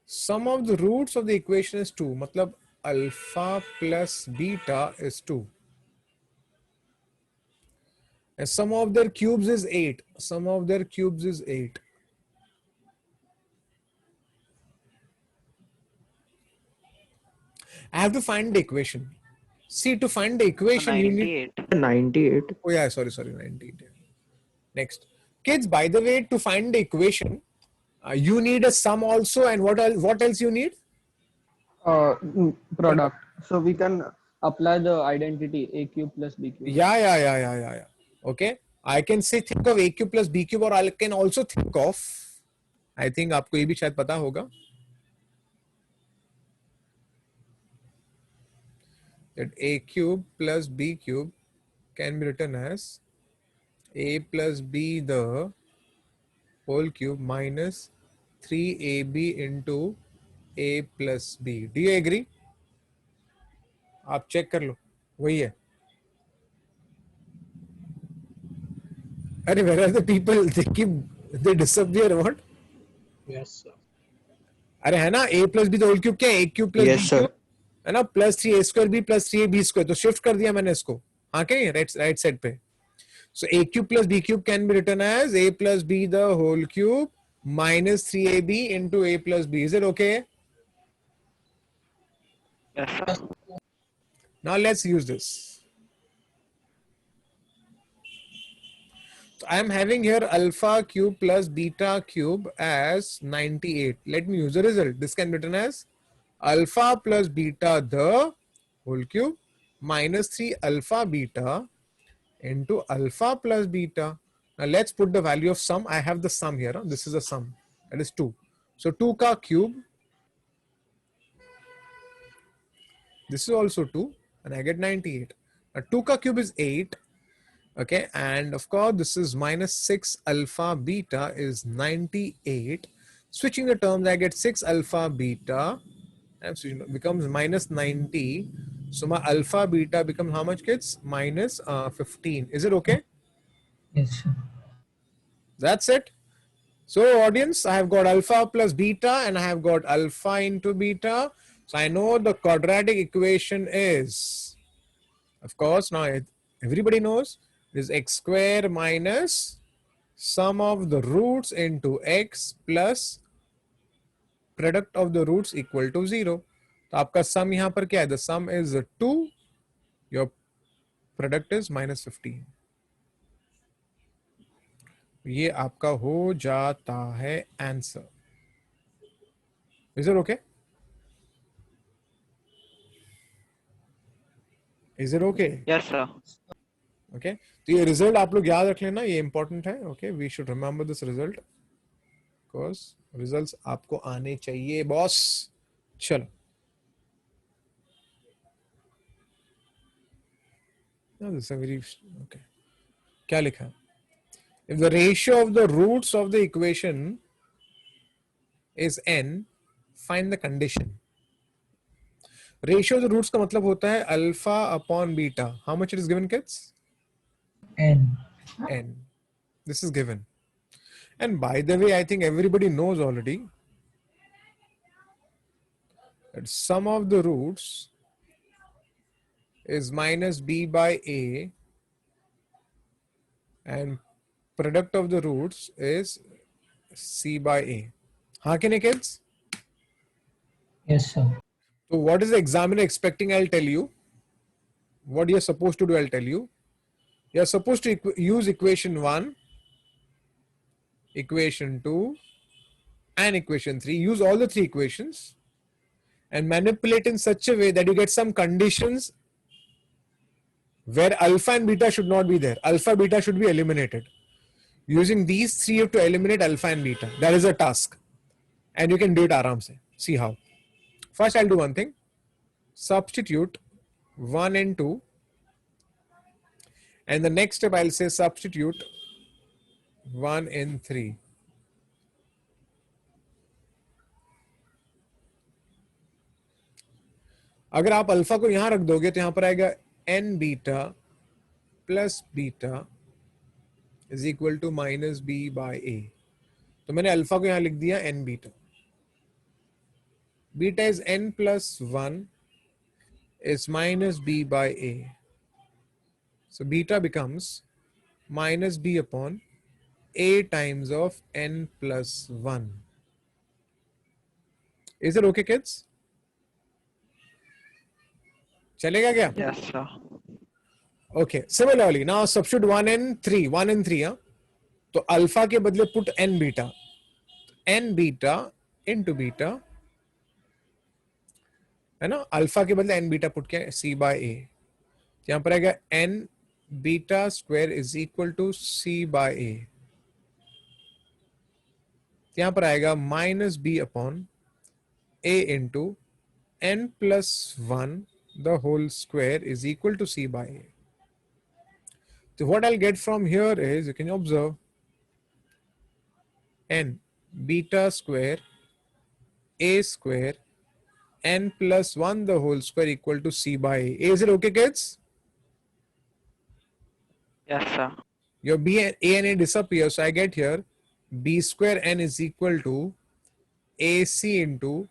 Sum of the roots of the equation is 2. मतलब alpha plus beta is 2. And sum of their cubes is 8. Sum of their cubes is 8. I have to find the equation. See, to find the equation, you need 98. 98. Oh yeah, sorry, 98. Next, kids. By the way, to find the equation, you need a sum also, and what else you need? Product. So we can apply the identity a cube plus b cube. Yeah. Okay, I can say think of a cube plus b cube, or I can also think of. I think आपको ये भी शायद पता होगा. That a cube plus b cube can be written as a plus b the whole cube minus 3ab into a plus b. Do you agree? आप check कर लो, वही है. अरे where are the people? They disappear. What? Yes, sir. अरे है ना, a plus b the whole cube क्या है? a cube plus Yes, b sir. cube है ना, plus 3a square b plus 3ab square. तो शिफ्ट कर दिया मैंने इसको. हाँ क्या है? राइट साइड पे. So a cube plus b cube can be written as a plus b the whole cube minus 3ab into a plus b. Is it okay? Yes, sir. Now let's use this. So I am having here alpha cube plus beta cube as 98. Let me use the result. This can be written as alpha plus beta the whole cube minus 3 alpha beta into alpha plus beta. Now let's put the value of sum. I have the sum here. This is a sum. That is 2. So 2 ka cube. This is also 2. And I get 98. Now 2 ka cube is 8. Okay. And of course, this is minus 6 alpha beta is 98. Switching the terms, I get 6 alpha beta. And so it becomes minus 90. So my alpha beta becomes how much, kids? Minus 15. Is it okay? Yes, sir. That's it. So audience, I have got alpha plus beta and I have got alpha into beta. So I know the quadratic equation is, of course, now everybody knows, is x square minus sum of the roots into x plus product of the roots equal to 0. तो आपका sum यहाँ पर क्या है? The sum is 2. Your product is minus 15. ये आपका हो जाता है answer. Is it okay? Is it okay? Yes, sir. Okay. तो ये रिजल्ट आप लोग याद रख लेना, ये इंपॉर्टेंट है. Okay, we should remember this result because results आपको आने चाहिए बॉस. चलो, this is a very okay. क्या लिखा? If the ratio of the roots of the equation is n, find the condition. Ratio of the roots का मतलब होता है alpha upon beta. How much it is given, kids? N. N. This is given. And by the way, I think everybody knows already that sum of the roots is minus b by a and product of the roots is c by a. हाँ कि नहीं, kids? Yes, sir. So what is the examiner expecting? I'll tell you. What you're supposed to do, I'll tell you. You're supposed to use equation 1, equation 2, and equation 3. Use all the three equations and manipulate in such a way that you get some conditions where alpha and beta should not be there. Alpha, beta should be eliminated. Using these three, you have to eliminate alpha and beta. That is a task. And you can do it aram se. See how. First, I'll do one thing. Substitute 1 and 2. And the next step, I'll say substitute 1 and 3. अगर आप alpha को यहां रख दोगे तो यहां पर आएगा n beta plus beta is equal to minus b by a. तो मैंने अल्फा को यहां लिख दिया n beta. Beta is n plus 1 is minus b by a. So beta becomes minus b upon a times of n plus 1. Is it okay, kids? चलेगा क्या? Yes, sir. Okay. Similarly, now substitute 1 and 3. 1 and 3. हाँ? तो alpha के बदले put n beta. N beta into beta. है ना? Alpha के बदले n बीटा पुट किया c by a. यहां पर आएगा n beta square is equal to c by a. यहां पर आएगा minus b upon a into n plus 1 the whole square is equal to c by a. So what I'll get from here is, you can observe, n beta square a square n plus 1 the whole square equal to c by a. Is it okay, kids? Yes, sir. Your b and a and a disappear, so I get here b square n is equal to ac into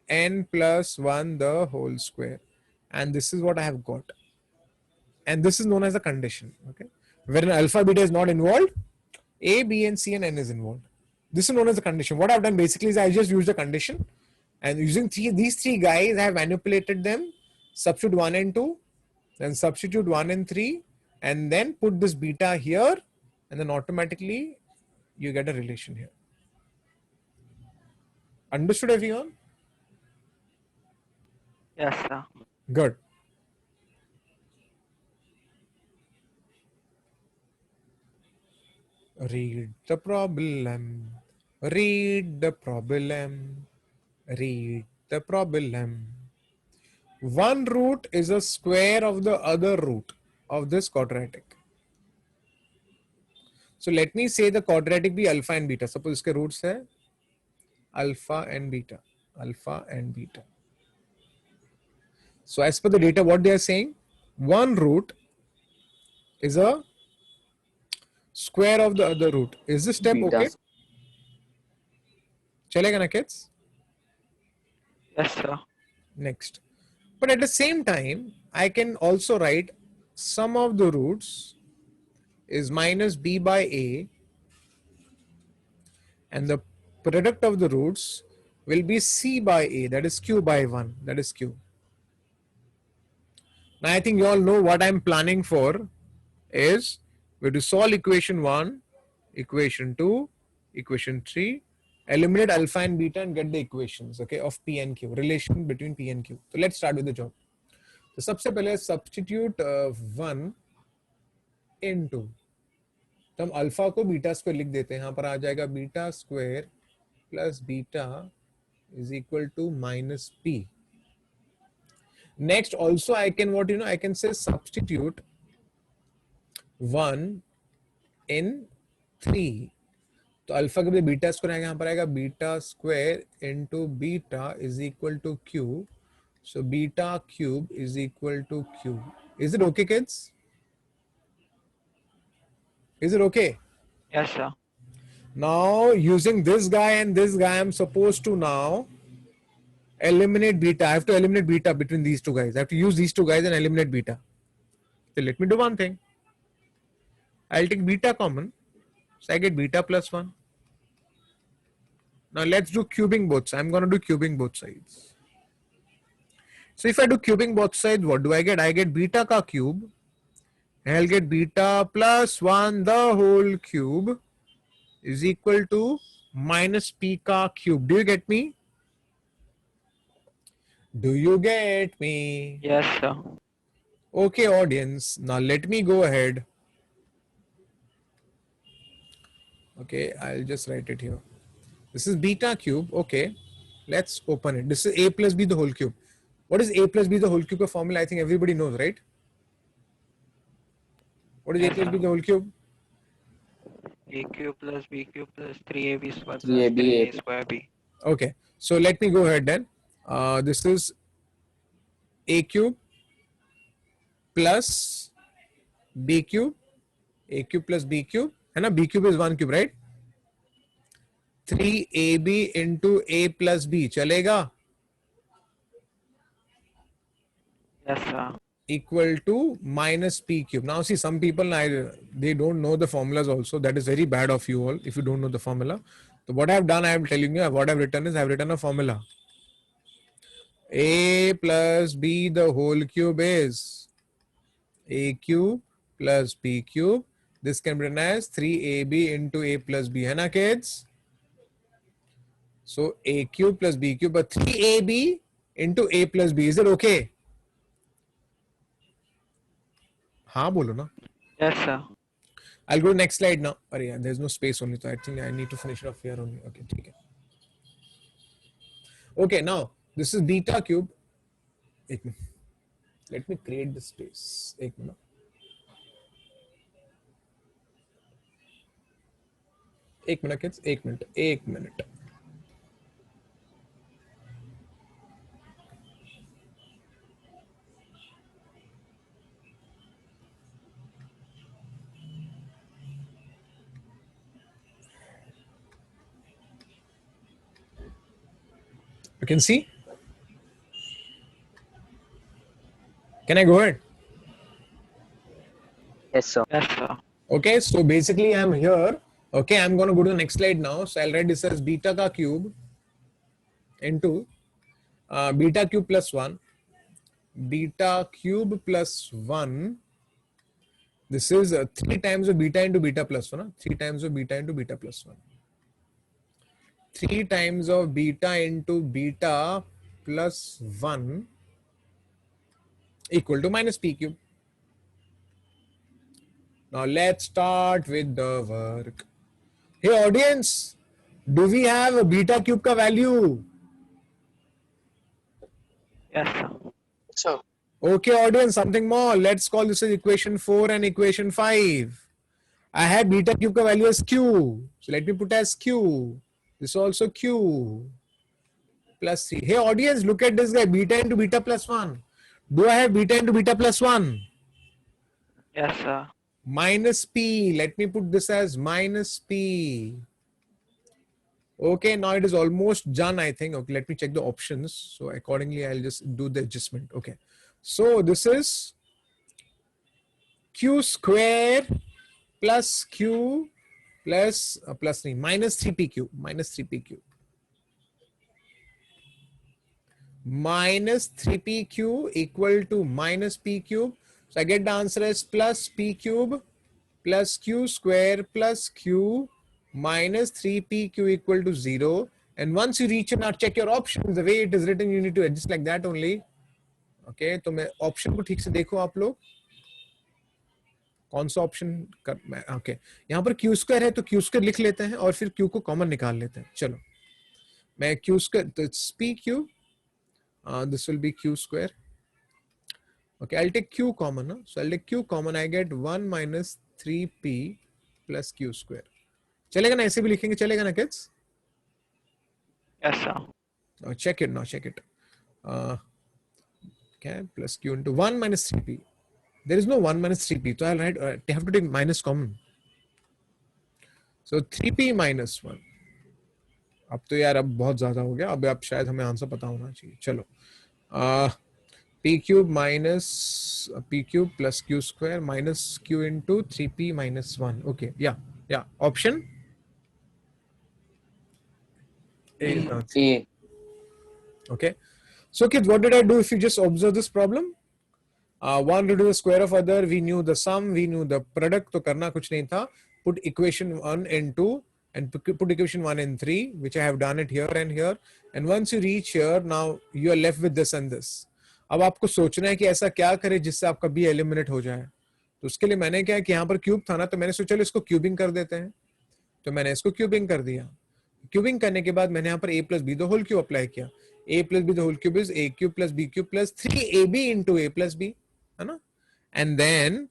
n plus 1 the whole square, and this is what I have got, and this is known as a condition. Okay, wherein alpha beta is not involved, a, b, and c and n is involved. This is known as a condition. What I've done basically is I just used the condition, and using these three guys, I have manipulated them. Substitute 1 and 2, then substitute 1 and 3, and then put this beta here, and then automatically you get a relation here. Understood, everyone? Yes, sir. Good. Read the problem. Read the problem. Read the problem. One root is a square of the other root of this quadratic. So let me say the quadratic be alpha and beta. Suppose iske roots hai alpha and beta. Alpha and beta. So as per the data, what they are saying, one root is a square of the other root. Is this step Beta. okay? Chalega na, kids? Yes, sir. Next. But at the same time, I can also write sum of the roots is minus b by a, and the product of the roots will be c by a, that is q by 1, that is q. Now I think you all know what I'm planning for is we have to solve equation 1, equation 2, equation 3, eliminate alpha and beta and get the equations, okay, of p and q, relation between p and q. So let's start with the job. So सबसे पहले substitute 1 into, तो हम alpha को beta square लिख देते हैं. यहाँ पर आ जाएगा beta square plus beta is equal to minus p. Next, also I can I can say substitute 1 in 3. तो अल्फा के लिए बीटा स्क्वायर आएगा, यहाँ पर आएगा beta square into beta is equal two cube. So beta cube is equal to cube. Is it okay, kids? Is it okay? Yes, sir. Now using this guy and this guy, I'm supposed to now eliminate beta. I have to eliminate beta between these two guys. I have to use these two guys and eliminate beta. So let me do one thing. I'll take beta common. So I get beta plus 1. Now let's do cubing both sides. I'm going to do cubing both sides. So if I do cubing both sides, what do I get? I get beta ka cube. And I'll get beta plus 1 the whole cube is equal to minus p ka cube. Do you get me? Do you get me? Yes, sir. Okay, audience. Now let me go ahead. Okay, I'll just write it here. This is beta cube. Okay, let's open it. This is a plus b the whole cube. What is a plus b the whole cube formula? I think everybody knows, right? What is a plus b the whole cube? A cube plus b cube plus 3ab square plus 3ab 3a square b. Okay, so let me go ahead then. This is a cube plus b cube, a cube plus b cube, and b cube is 1 cube, right? 3ab into a plus b, chalega? Yes, sir. Equal to minus p cube. Now see, some people, they don't know the formulas also. That is very bad of you all if you don't know the formula. So what I have done, I am telling you, what I have written is I have written a formula. A plus b the whole cube is a cube plus b cube. This can be written as 3ab into a plus b. Hai na, kids? So a cube plus b cube, but 3ab into a plus b. Is it okay? हाँ बोलो ना. Yes, sir. I'll go to next slide now. अरे यार, there's no space only, so I think I need to finish it off here only. Okay, ठीक है. Okay, now this is beta cube. एक minute. Let me create the space. एक minute. एक minute, kids. एक minute. एक minute. You can see? Can I go ahead? Yes, sir. Yes, sir. Okay, so basically I'm here. Okay, I'm going to go to the next slide now. So I'll write this as beta ka cube into beta cube plus 1. Beta cube plus 1. This is 3 times of beta into beta plus 1. 3 times of beta into beta plus 1. 3 times of beta into beta plus 1 equal to minus p cube. Now let's start with the work. Hey audience, do we have a beta cube ka value? Yes, sir. So, Okay audience, something more. Let's call this as equation 4 and equation 5. I have beta cube ka value as q. So let me put as q. This is also q plus 3. Hey audience, look at this guy, beta into beta plus 1. Do I have beta into beta plus 1? Yes, sir. Minus p. Let me put this as minus p. Okay, now it is almost done, I think. Okay, let me check the options. So accordingly, I'll just do the adjustment. Okay. So this is q square plus q plus plus 3 minus 3pq minus 3pq minus 3pq equal to minus p cube. So I get the answer as plus p cube plus q square plus q minus 3pq equal to 0. And once you reach it, now check your options. The way it is written, you need to adjust like that only. Okay, तो मैं option को ठीक से देखो आप लोग, कौन सा ऑप्शन कर. ओके, यहाँ पर क्यू स्क्वायर है तो क्यू स्क्वायर लिख लेते हैं और फिर क्यू को कॉमन निकाल लेते हैं. चलो, मैं क्यू स्क्वायर, तो it's P Q, this will be q square. Okay, I'll take q common. So I'll take q common. I get 1 minus 3p plus q square. चलेगा ना? ऐसे भी लिखेंगे, चलेगा ना kids? Yes, sir. Check it now, check it. Okay, plus q into 1 minus 3p. There is no 1 minus 3p, so I'll write, I have to take minus common. So 3p minus 1. अब तो यार अब बहुत ज्यादा हो गया, अब आप शायद हमें आंसर पता होना चाहिए. चलो, p cube minus p cube plus q square minus q into 3p minus 1. Okay, yeah. Option A. A. Okay. So kids, what did I do if you just observe this problem? One to do the square of other, we knew the sum, we knew the product, तो करना कुछ नहीं था. Put equation 1 and 2 and put equation 1 and 3, which I have done it here and here. And once you reach here, now you are left with this and this. अब आपको सोचना है कि ऐसा क्या करे जिससे आपका b एलिमिनेट हो जाए. तो उसके लिए मैंने क्या है कि यहाँ पर क्यूब था ना, तो मैंने सोचा चलो इसको क्यूबिंग कर देते हैं. तो मैंने इसको क्यूबिंग कर दिया. क्यूबिंग करने के बाद मैंने यहाँ पर a plus b the whole cube apply किया. a plus b the whole cube is a cube plus b cube plus 3ab into a plus b, है ना? And then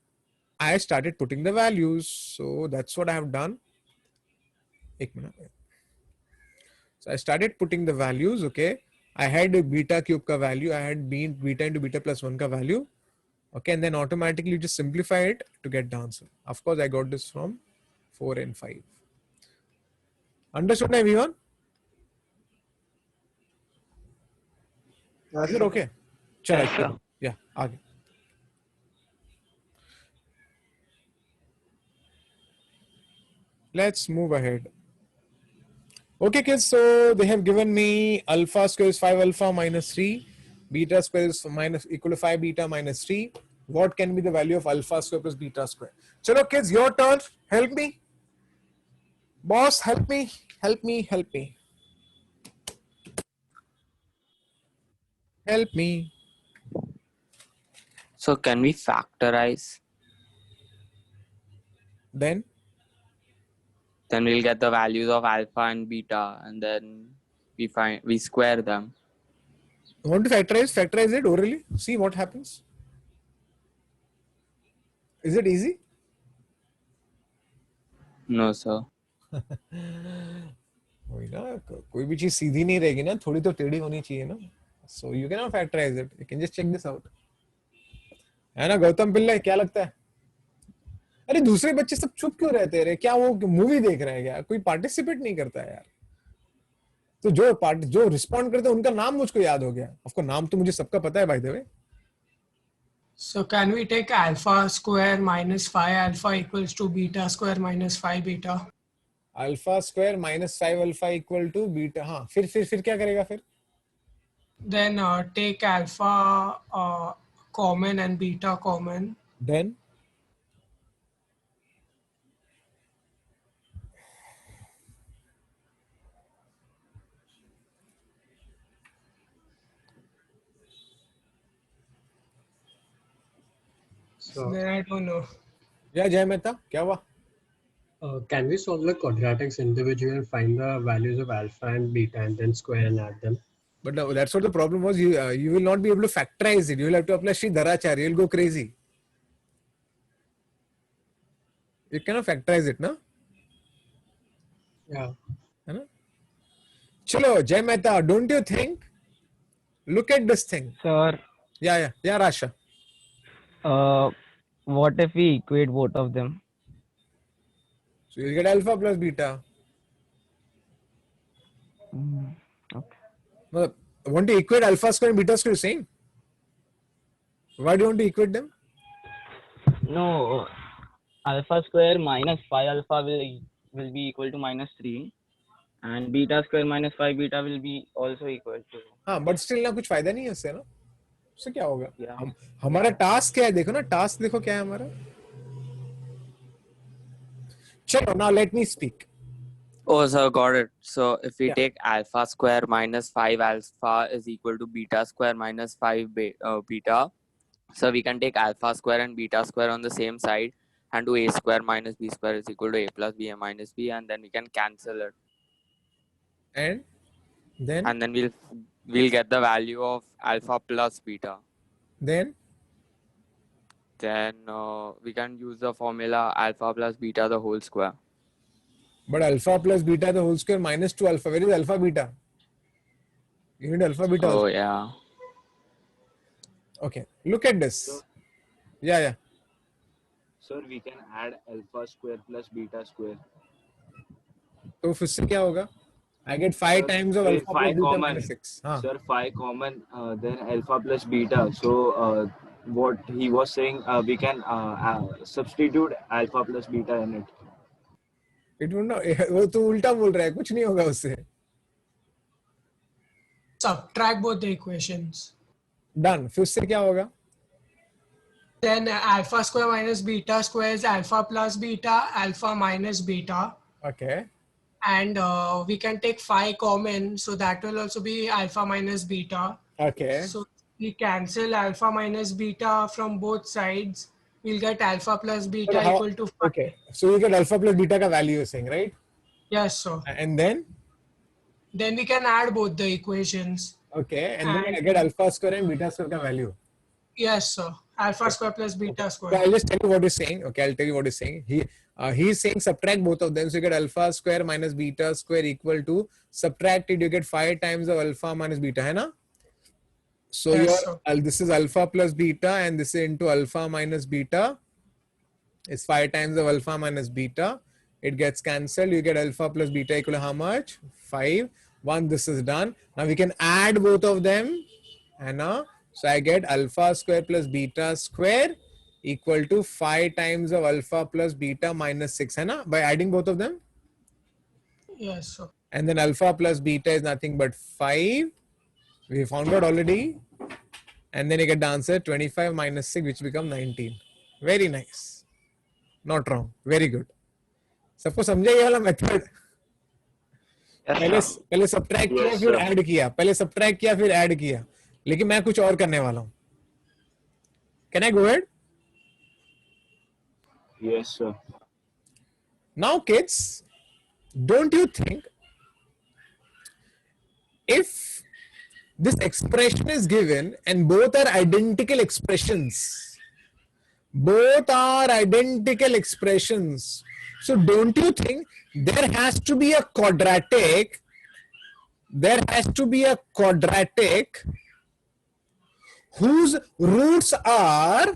I started putting the values. So that's what I have done. एक minute. So I started putting the values. Okay, I had beta cube ka value, I had beta into beta plus 1 ka value. Okay, and then automatically just simplify it to get the answer. Of course, I got this from 4 and 5. Understood everyone? Is it okay? Chalo, Yes, sir. yeah, आगे. Let's move ahead. Okay, kids, so they have given me alpha square is 5 alpha minus 3, beta square is minus equal to 5 beta minus 3. What can be the value of alpha square plus beta square? Chalo, kids, your turn. Help me. Boss, help me. Help me. Help me. Help me. So can we factorize? Then we'll get the values of alpha and beta, and then we square them. want to factorize it orally. See what happens. Is it easy? No, sir. वही ना, कोई भी चीज सीधी नहीं रहेगी ना, थोड़ी तो टेढ़ी होनी चाहिए ना. So you cannot factorize it. You can just check this out. है ना गौतम पिल्ले, क्या लगता है? अरे दूसरे बच्चे सब चुप क्यों रहते हैं? क्या वो मूवी देख रहे हैं क्या? कोई पार्टिसिपेट नहीं करता है यार. तो जो रिस्पॉन्ड करते हैं उनका नाम मुझको याद हो गया. आपको नाम तो मुझे सबका पता है by the way. So can we take alpha square minus 5 alpha equals to beta square minus 5 beta? Alpha square minus 5 alpha equal to beta. हाँ, फिर क्या करेगा फिर? Then take alpha common and beta common. Then So, Then I don't know. या जय मेहता, क्या हुआ? can we solve the quadratics individually and find the values of alpha and beta and then square and add them? But no, that's what the problem was. You will not be able to factorize it. You will have to apply Sri Dharacharya. You'll go crazy. You cannot factorize it, no? Yeah. Chalo, Jay Mehta, don't you think? Look at this thing. Sir, Yeah, Rasha. what if we equate both of them? So you get alpha plus beta. Okay. Well, want to equate alpha square and beta square same? Why do you want to equate them? No, alpha square minus 5 alpha will be equal to minus 3, and beta square minus 5 beta will be also equal to. हाँ, but still ना कुछ फायदा नहीं है इससे ना. उससे क्या होगा? Yeah. हमारा टास्क क्या है? देखो ना, टास्क देखो क्या है हमारा. चलो, now let me speak. Oh, sir, got it. So if we Yeah. take alpha square minus 5 alpha is equal to beta square minus 5 beta. So we can take alpha square and beta square on the same side and do a square minus b square is equal to a plus b minus b, and then we can cancel it. And then we'll get the value of alpha plus beta. then then we can use the formula alpha plus beta the whole square. But alpha plus beta the whole square minus 2 alpha. Where is alpha beta? You need alpha beta. Oh also. yeah. Okay. Look at this. Yeah. Sir, we can add alpha square plus beta square. तो फिर से क्या होगा? I get 5 times of alpha plus Phi beta common. minus 6. हाँ. Sir, phi common, then alpha plus beta. So what he was saying, we can substitute alpha plus beta in it. It would not. वो तो उल्टा बोल रहा है. कुछ नहीं होगा उससे. Subtract both the equations. Done. फिर से क्या होगा? Then alpha square minus beta square is alpha plus beta, alpha minus beta. Okay. And we can take phi common, so that will also be alpha minus beta. Okay. So we cancel alpha minus beta from both sides. We'll get alpha plus beta equal to phi. Okay. So you get alpha plus beta ka value you're saying, right? Yes, sir. And then? Then we can add both the equations. Okay. And then I get alpha square and beta square ka value. Yes, sir. Alpha square plus beta square. So I'll just tell you what he's saying. Okay, I'll tell you what he's saying. He's saying subtract both of them. So you get alpha square minus beta square equal to, subtract it, you get 5 times of alpha minus beta, hai na? So Yes, this is alpha plus beta and this is into alpha minus beta. It's 5 times of alpha minus beta. It gets cancelled. You get alpha plus beta equal to how much? 5. Once this is done, now we can add both of them. And now, so I get alpha square plus beta square equal to 5 times of alpha plus beta minus 6. Hai na? By adding both of them. Yes, sir. And then alpha plus beta is nothing but 5. We found out already. And then you get the answer 25 minus 6, which become 19. Very nice. Not wrong. Very good. सबको समझा ये वाला method? पहले subtract किया फिर add किया, पहले subtract किया फिर ऐड किया, लेकिन मैं कुछ और करने वाला हूं. Can I go ahead? Yes, sir. Now, kids, don't you think if this expression is given and both are identical expressions, so don't you think there has to be a quadratic, whose roots are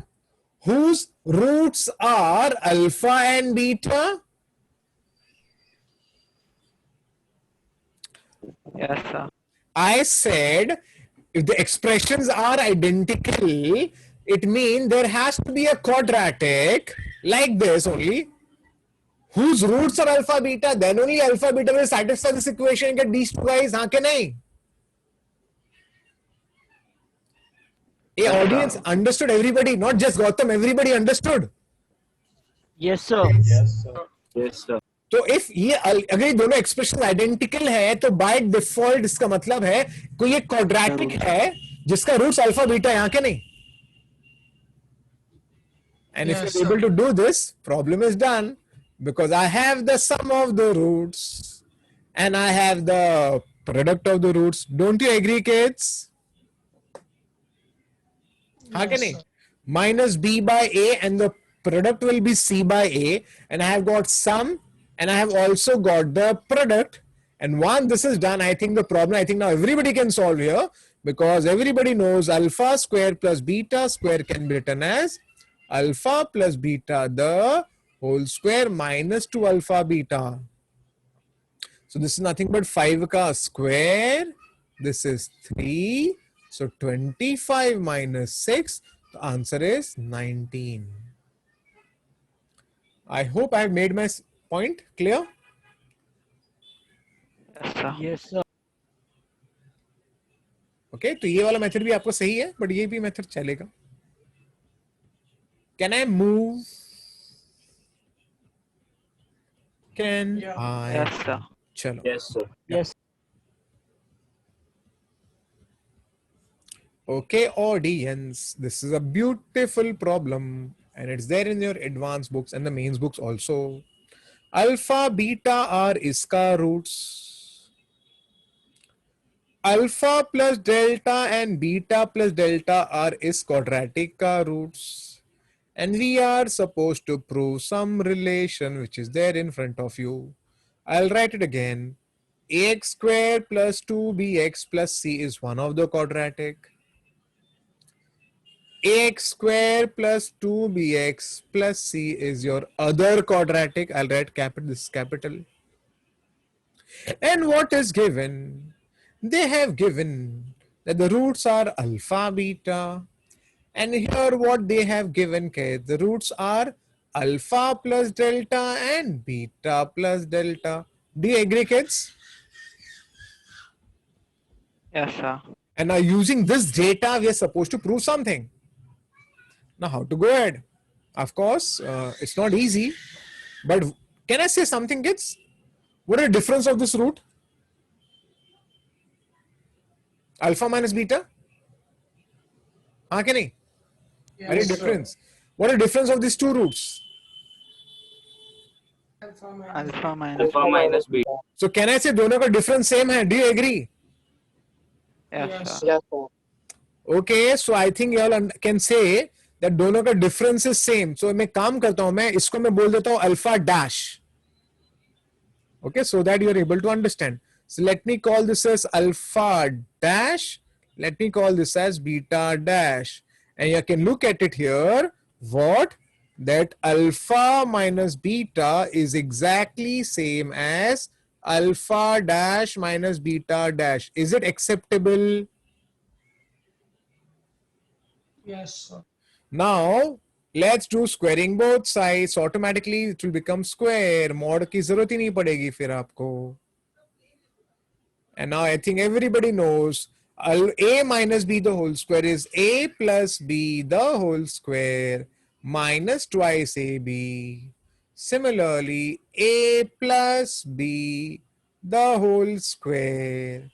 alpha and beta? Yes, sir. I said if the expressions are identical, it means there has to be a quadratic like this only, whose roots are alpha beta, then only alpha beta will satisfy this equation and get these two guys. हाँ के नहीं? A audience understood, everybody, not just Gautam, everybody understood. Yes, sir. Yes, sir. Yes, sir. तो if ये अगर ये दोनों expression identical है तो बाय डिफॉल्ट इसका मतलब है कोई एक क्वाड्रेटिक है जिसका रूट्स अल्फा बीटा है, यहाँ के नहीं? And if you're able to do this, problem is done, because I have the sum of the roots and I have the product of the roots. Don't you agree, kids? हाँ के नहीं? Minus b by a and the product will be c by a, and I have got sum and I have also got the product. And once this is done, I think the problem, I think now everybody can solve here, because everybody knows alpha square plus beta square can be written as alpha plus beta the whole square minus 2 alpha beta. So this is nothing but 5 ka square. This is 3. So 25 minus 6. The answer is 19. I hope I have made my point clear. Yes, sir. Yes, sir. Okay, तो ये वाला method भी आपको सही है, but ये भी method चलेगा. Can I move? Can I? Yes, sir. Chalo. Yes, sir. Yes. Okay, audience, this is a beautiful problem and it's there in your advanced books and the mains books also. Alpha, beta are iska roots. Alpha plus delta and beta plus delta are is quadratic ka roots. And we are supposed to prove some relation which is there in front of you. I'll write it again. Ax square plus 2bx plus c is one of the quadratic. Ax square plus 2bx plus c is your other quadratic. I'll write capital, this is capital. And what is given? They have given that the roots are alpha, beta. And here what they have given, kids, the roots are alpha plus delta and beta plus delta. Do you agree, kids? Yes, sir. And now using this data, we are supposed to prove something. Now how to go ahead? Of course, it's not easy, but can I say something, kids? What is the difference of this root? Alpha minus beta? Can I? Any difference? What is the difference of these two roots? Alpha minus beta. So can I say दोनों का difference same है? Do you agree? Yes, sir. Yes, sir. Okay, so I think you all can say that दोनों का difference is same. So मैं काम करता हूँ, मैं इसको मैं बोल देता हूँ alpha dash. Okay, so that you are able to understand. So let me call this as alpha dash. Let me call this as beta dash. And you can look at it here. What? That alpha minus beta is exactly same as alpha dash minus beta dash. Is it acceptable? Yes, sir. Now let's do squaring both sides. Automatically it will become square. Mod की जरूरत ही नहीं पड़ेगी फिर आपको. And now I think everybody knows a minus b the whole square is a plus b the whole square minus twice ab. Similarly, a plus b the whole square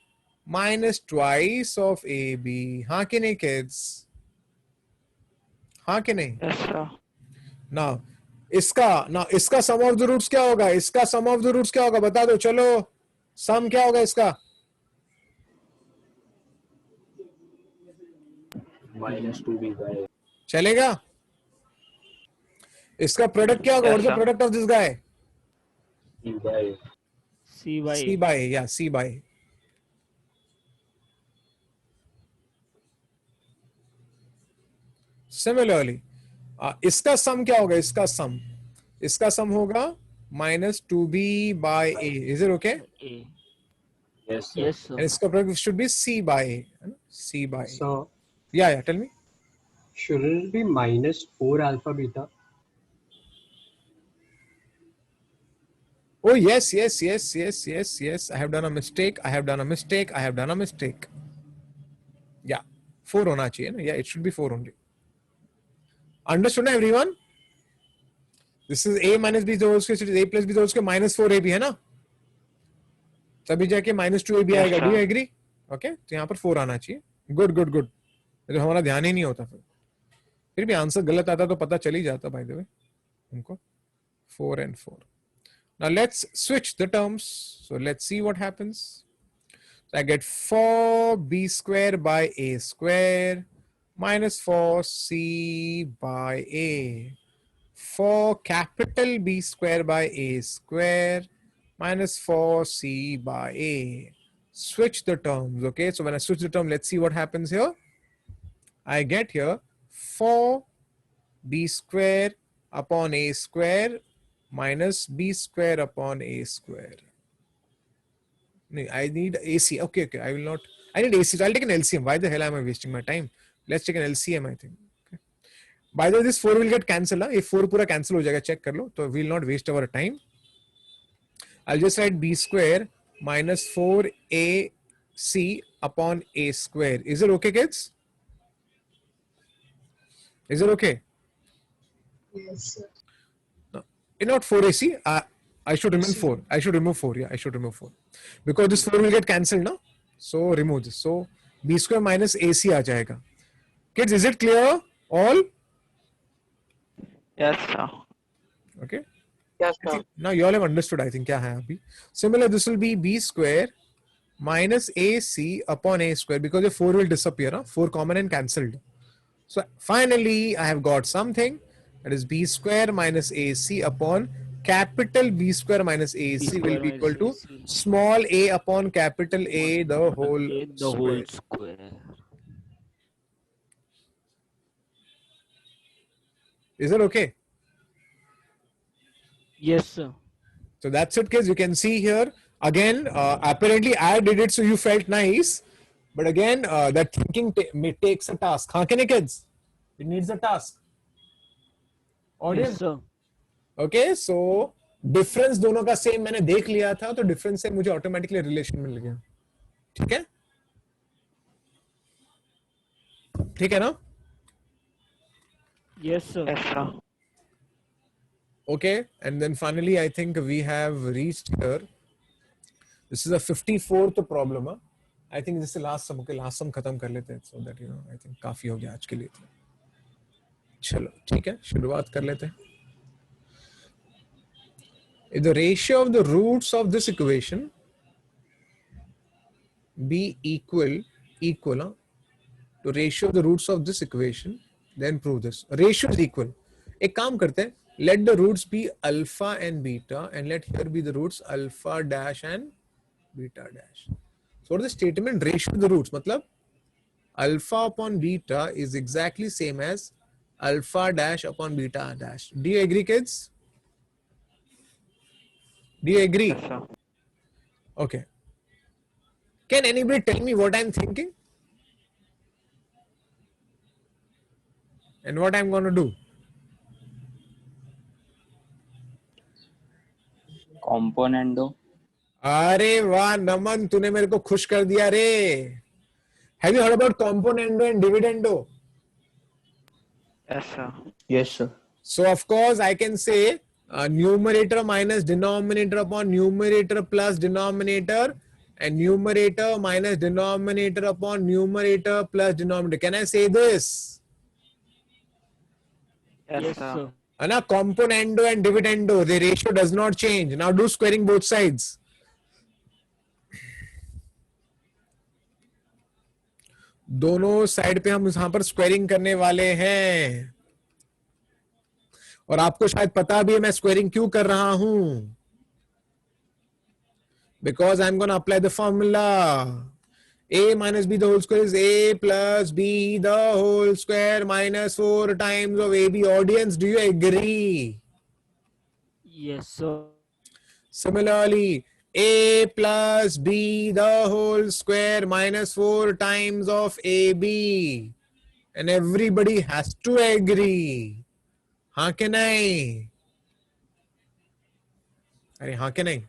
minus twice of ab. हाँ कि नहीं, kids? हाँ कि नहीं? Yes, sir. Now इसका sum of the roots क्या होगा? इसका sum of the roots क्या होगा? बता दो चलो. Sum क्या होगा इसका? minus 2b by a. चलेगा? इसका प्रोडक्ट क्या होगा? Yes, What is the sir. product of this guy? c by a. C by C A. by A. Yeah, C by A. Similarly, इसका sum क्या होगा? इसका sum होगा minus 2b by A. Is it okay? A. Yes, sir. Yes, sir. And इसका product should be C by A. C by A. So Yeah, tell me. shouldn't it be minus 4 alpha beta? Oh, yes. I have done a mistake. Yeah, 4 होना चाहिए ना? Yeah, it should be 4 only. Understood ना everyone? This is a minus b the whole square, so it is a plus b the whole square minus 4ab है ना? तभी जाके minus 2ab Yes, आएगा. sir. Do you agree? Okay, तो यहाँ पर 4 आना चाहिए. Good. तो हमारा ध्यान ही नहीं होता फिर भी आंसर गलत आता तो पता चल ही जाता by the way उनको. 4 and 4. Now let's switch the terms. So let's see what happens. So I get 4b square by a square minus 4c by a. 4 capital B square by a square minus 4c by a. Switch the terms, okay? So when I switch the term, let's see what happens here. I get here 4b square upon a square minus b square upon a square. I need AC. Okay. I will not. I need AC. So I'll take an LCM. Why the hell am I wasting my time? Let's take an LCM, I think. Okay. By the way, this 4 will get cancelled. If 4 पूरा cancel हो जाएगा, check कर लो. So we will not waste our time. I'll just write b square minus 4ac upon a square. Is it okay, kids? Is it okay? Yes, sir. No, not 4ac. I should remove 4. I should remove 4. Yeah, I should remove 4 because this 4 will get cancelled now. So remove this. So b square minus ac आ जाएगा. Kids, is it clear? All? Yes, sir. Okay. Yes, I sir. think now you all have understood. I think क्या है अभी. Similar, this will be b square minus ac upon a square because the 4 will disappear. 4 common and cancelled. So finally, I have got something. That is b square minus ac upon capital B square minus AC will be equal to small a upon capital A the whole square. Is it okay? Yes, sir. So that's it, kids. You can see here again. Apparently, I did it, so you felt nice. But again, that thinking takes a task. Huh, kids? It needs a task. Audience. Yes, sir. Okay, so difference दोनों का same मैंने देख लिया था, तो difference से मुझे automatically relation मिल गया. ठीक है? ठीक है ना? Yes, sir. Yes, sir. Okay, and then finally I think we have reached here. This is a 54th problem. Huh? I think this is last sum. Okay, last sum खत्म कर लेते हैं, so that I think काफी हो गया आज के लिए. चलो ठीक है, शुरुआत कर लेते हैं. If the ratio of the roots of this equation be equal to ratio of the roots of this equation, then prove this. Ratio is equal. एक काम करते हैं. Let the roots be alpha and beta, and let here be the roots alpha dash and beta dash. So what is the statement? Ratio of the roots. मतलब alpha upon beta is exactly same as alpha dash upon beta dash. Do you agree, kids? Do you agree? Yes, sir. Okay. Can anybody tell me what I'm thinking? And what I'm going to do? Componendo. अरे वाह नमन, तूने मेरे को खुश कर दिया रे. Have you heard about componendo and dividendo? Yes, sir. Yes, sir. So of course I can say numerator minus denominator upon numerator plus denominator, and numerator minus denominator upon numerator plus denominator. Can I say this? Yes, sir. Now componendo and dividendo, the ratio does not change. Now do squaring both sides. दोनों side पे हम यहां पर squaring करने वाले हैं, और आपको शायद पता भी है मैं स्क्वायरिंग क्यों कर रहा हूं. Because I'm going to apply the formula. A minus B the whole square is A plus B the whole square minus 4 times of AB. Audience, do you agree? Yes, sir. Similarly, A plus B the whole square minus 4 times of AB. And everybody has to agree. हाँ के नहीं? अरे हाँ के नहीं?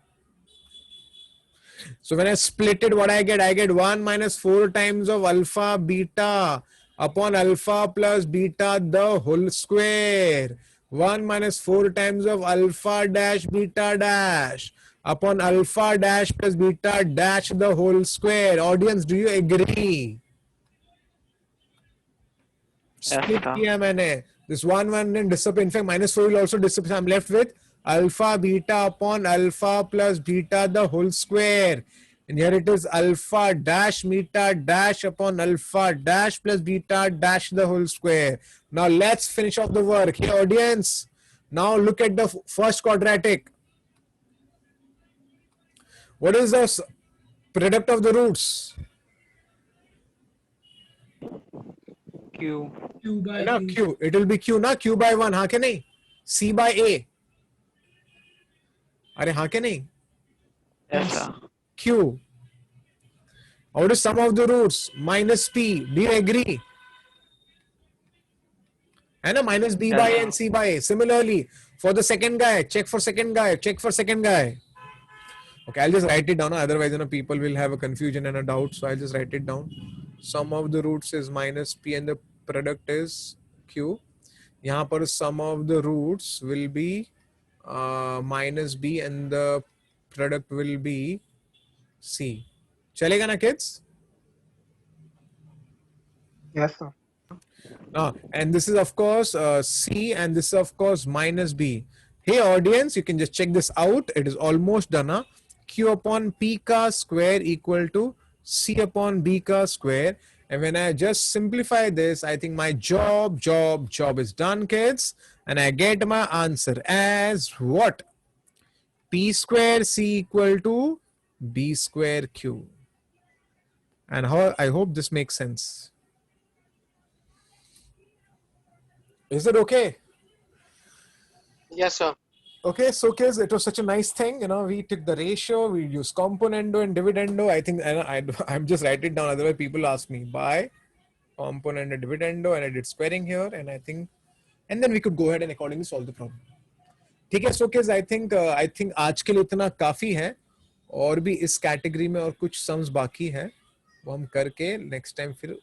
So when I split it, what I get 1 minus 4 times of alpha beta upon alpha plus beta the whole square. 1 minus 4 times of alpha dash beta dash upon alpha dash plus beta dash the whole square. Audience, do you agree? Split किया मैंने. This 1 then disappear. In fact, minus 4 will also disappear. I'm left with alpha beta upon alpha plus beta the whole square. And here it is alpha dash beta dash upon alpha dash plus beta dash the whole square. Now let's finish off the work. Here, audience. Now look at the first quadratic. What is the product of the roots? Q. Q by ना A. Q. It will be Q ना Q by 1. हाँ के नहीं? C by A. अरे हाँ के नहीं? Yes, sir. Q. What is sum of the roots? Minus P. Do you agree? है ना? Minus B by A and C by A. Similarly, for the second guy, check for second guy. Check for second guy. Okay, I'll just write it down. Otherwise, people will have a confusion and a doubt. So I'll just write it down. Sum of the roots is minus P and the product is Q. यहाँ पर sum of the roots will be minus B and the product will be C. चलेगा ना kids? Yes, sir. And this is of course C, and this is of course minus B. Hey audience, you can just check this out. It is almost done. Huh? Q upon P ka square equal to C upon B ka square. And when I just simplify this, I think my job is done, kids. and I get my answer as what? P square C equal to B square Q. And how, I hope this makes sense. Is it okay? Yes, sir. Okay, so kids, it was such a nice thing. You know, we took the ratio, we used componendo and dividendo. I think I'm just write it down. Otherwise, people ask me by componendo, dividendo, and I did squaring here. And I think, and then we could go ahead and accordingly solve the problem. ठीक है, so kids, I think आज के लिए इतना काफी है. और भी इस कैटेगरी में और कुछ सम्स बाकी है, वो हम करके नेक्स्ट टाइम फिर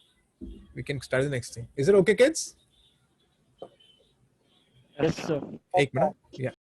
we can start the next thing. Is it okay, kids? Yes, sir. एक मिनट, yeah.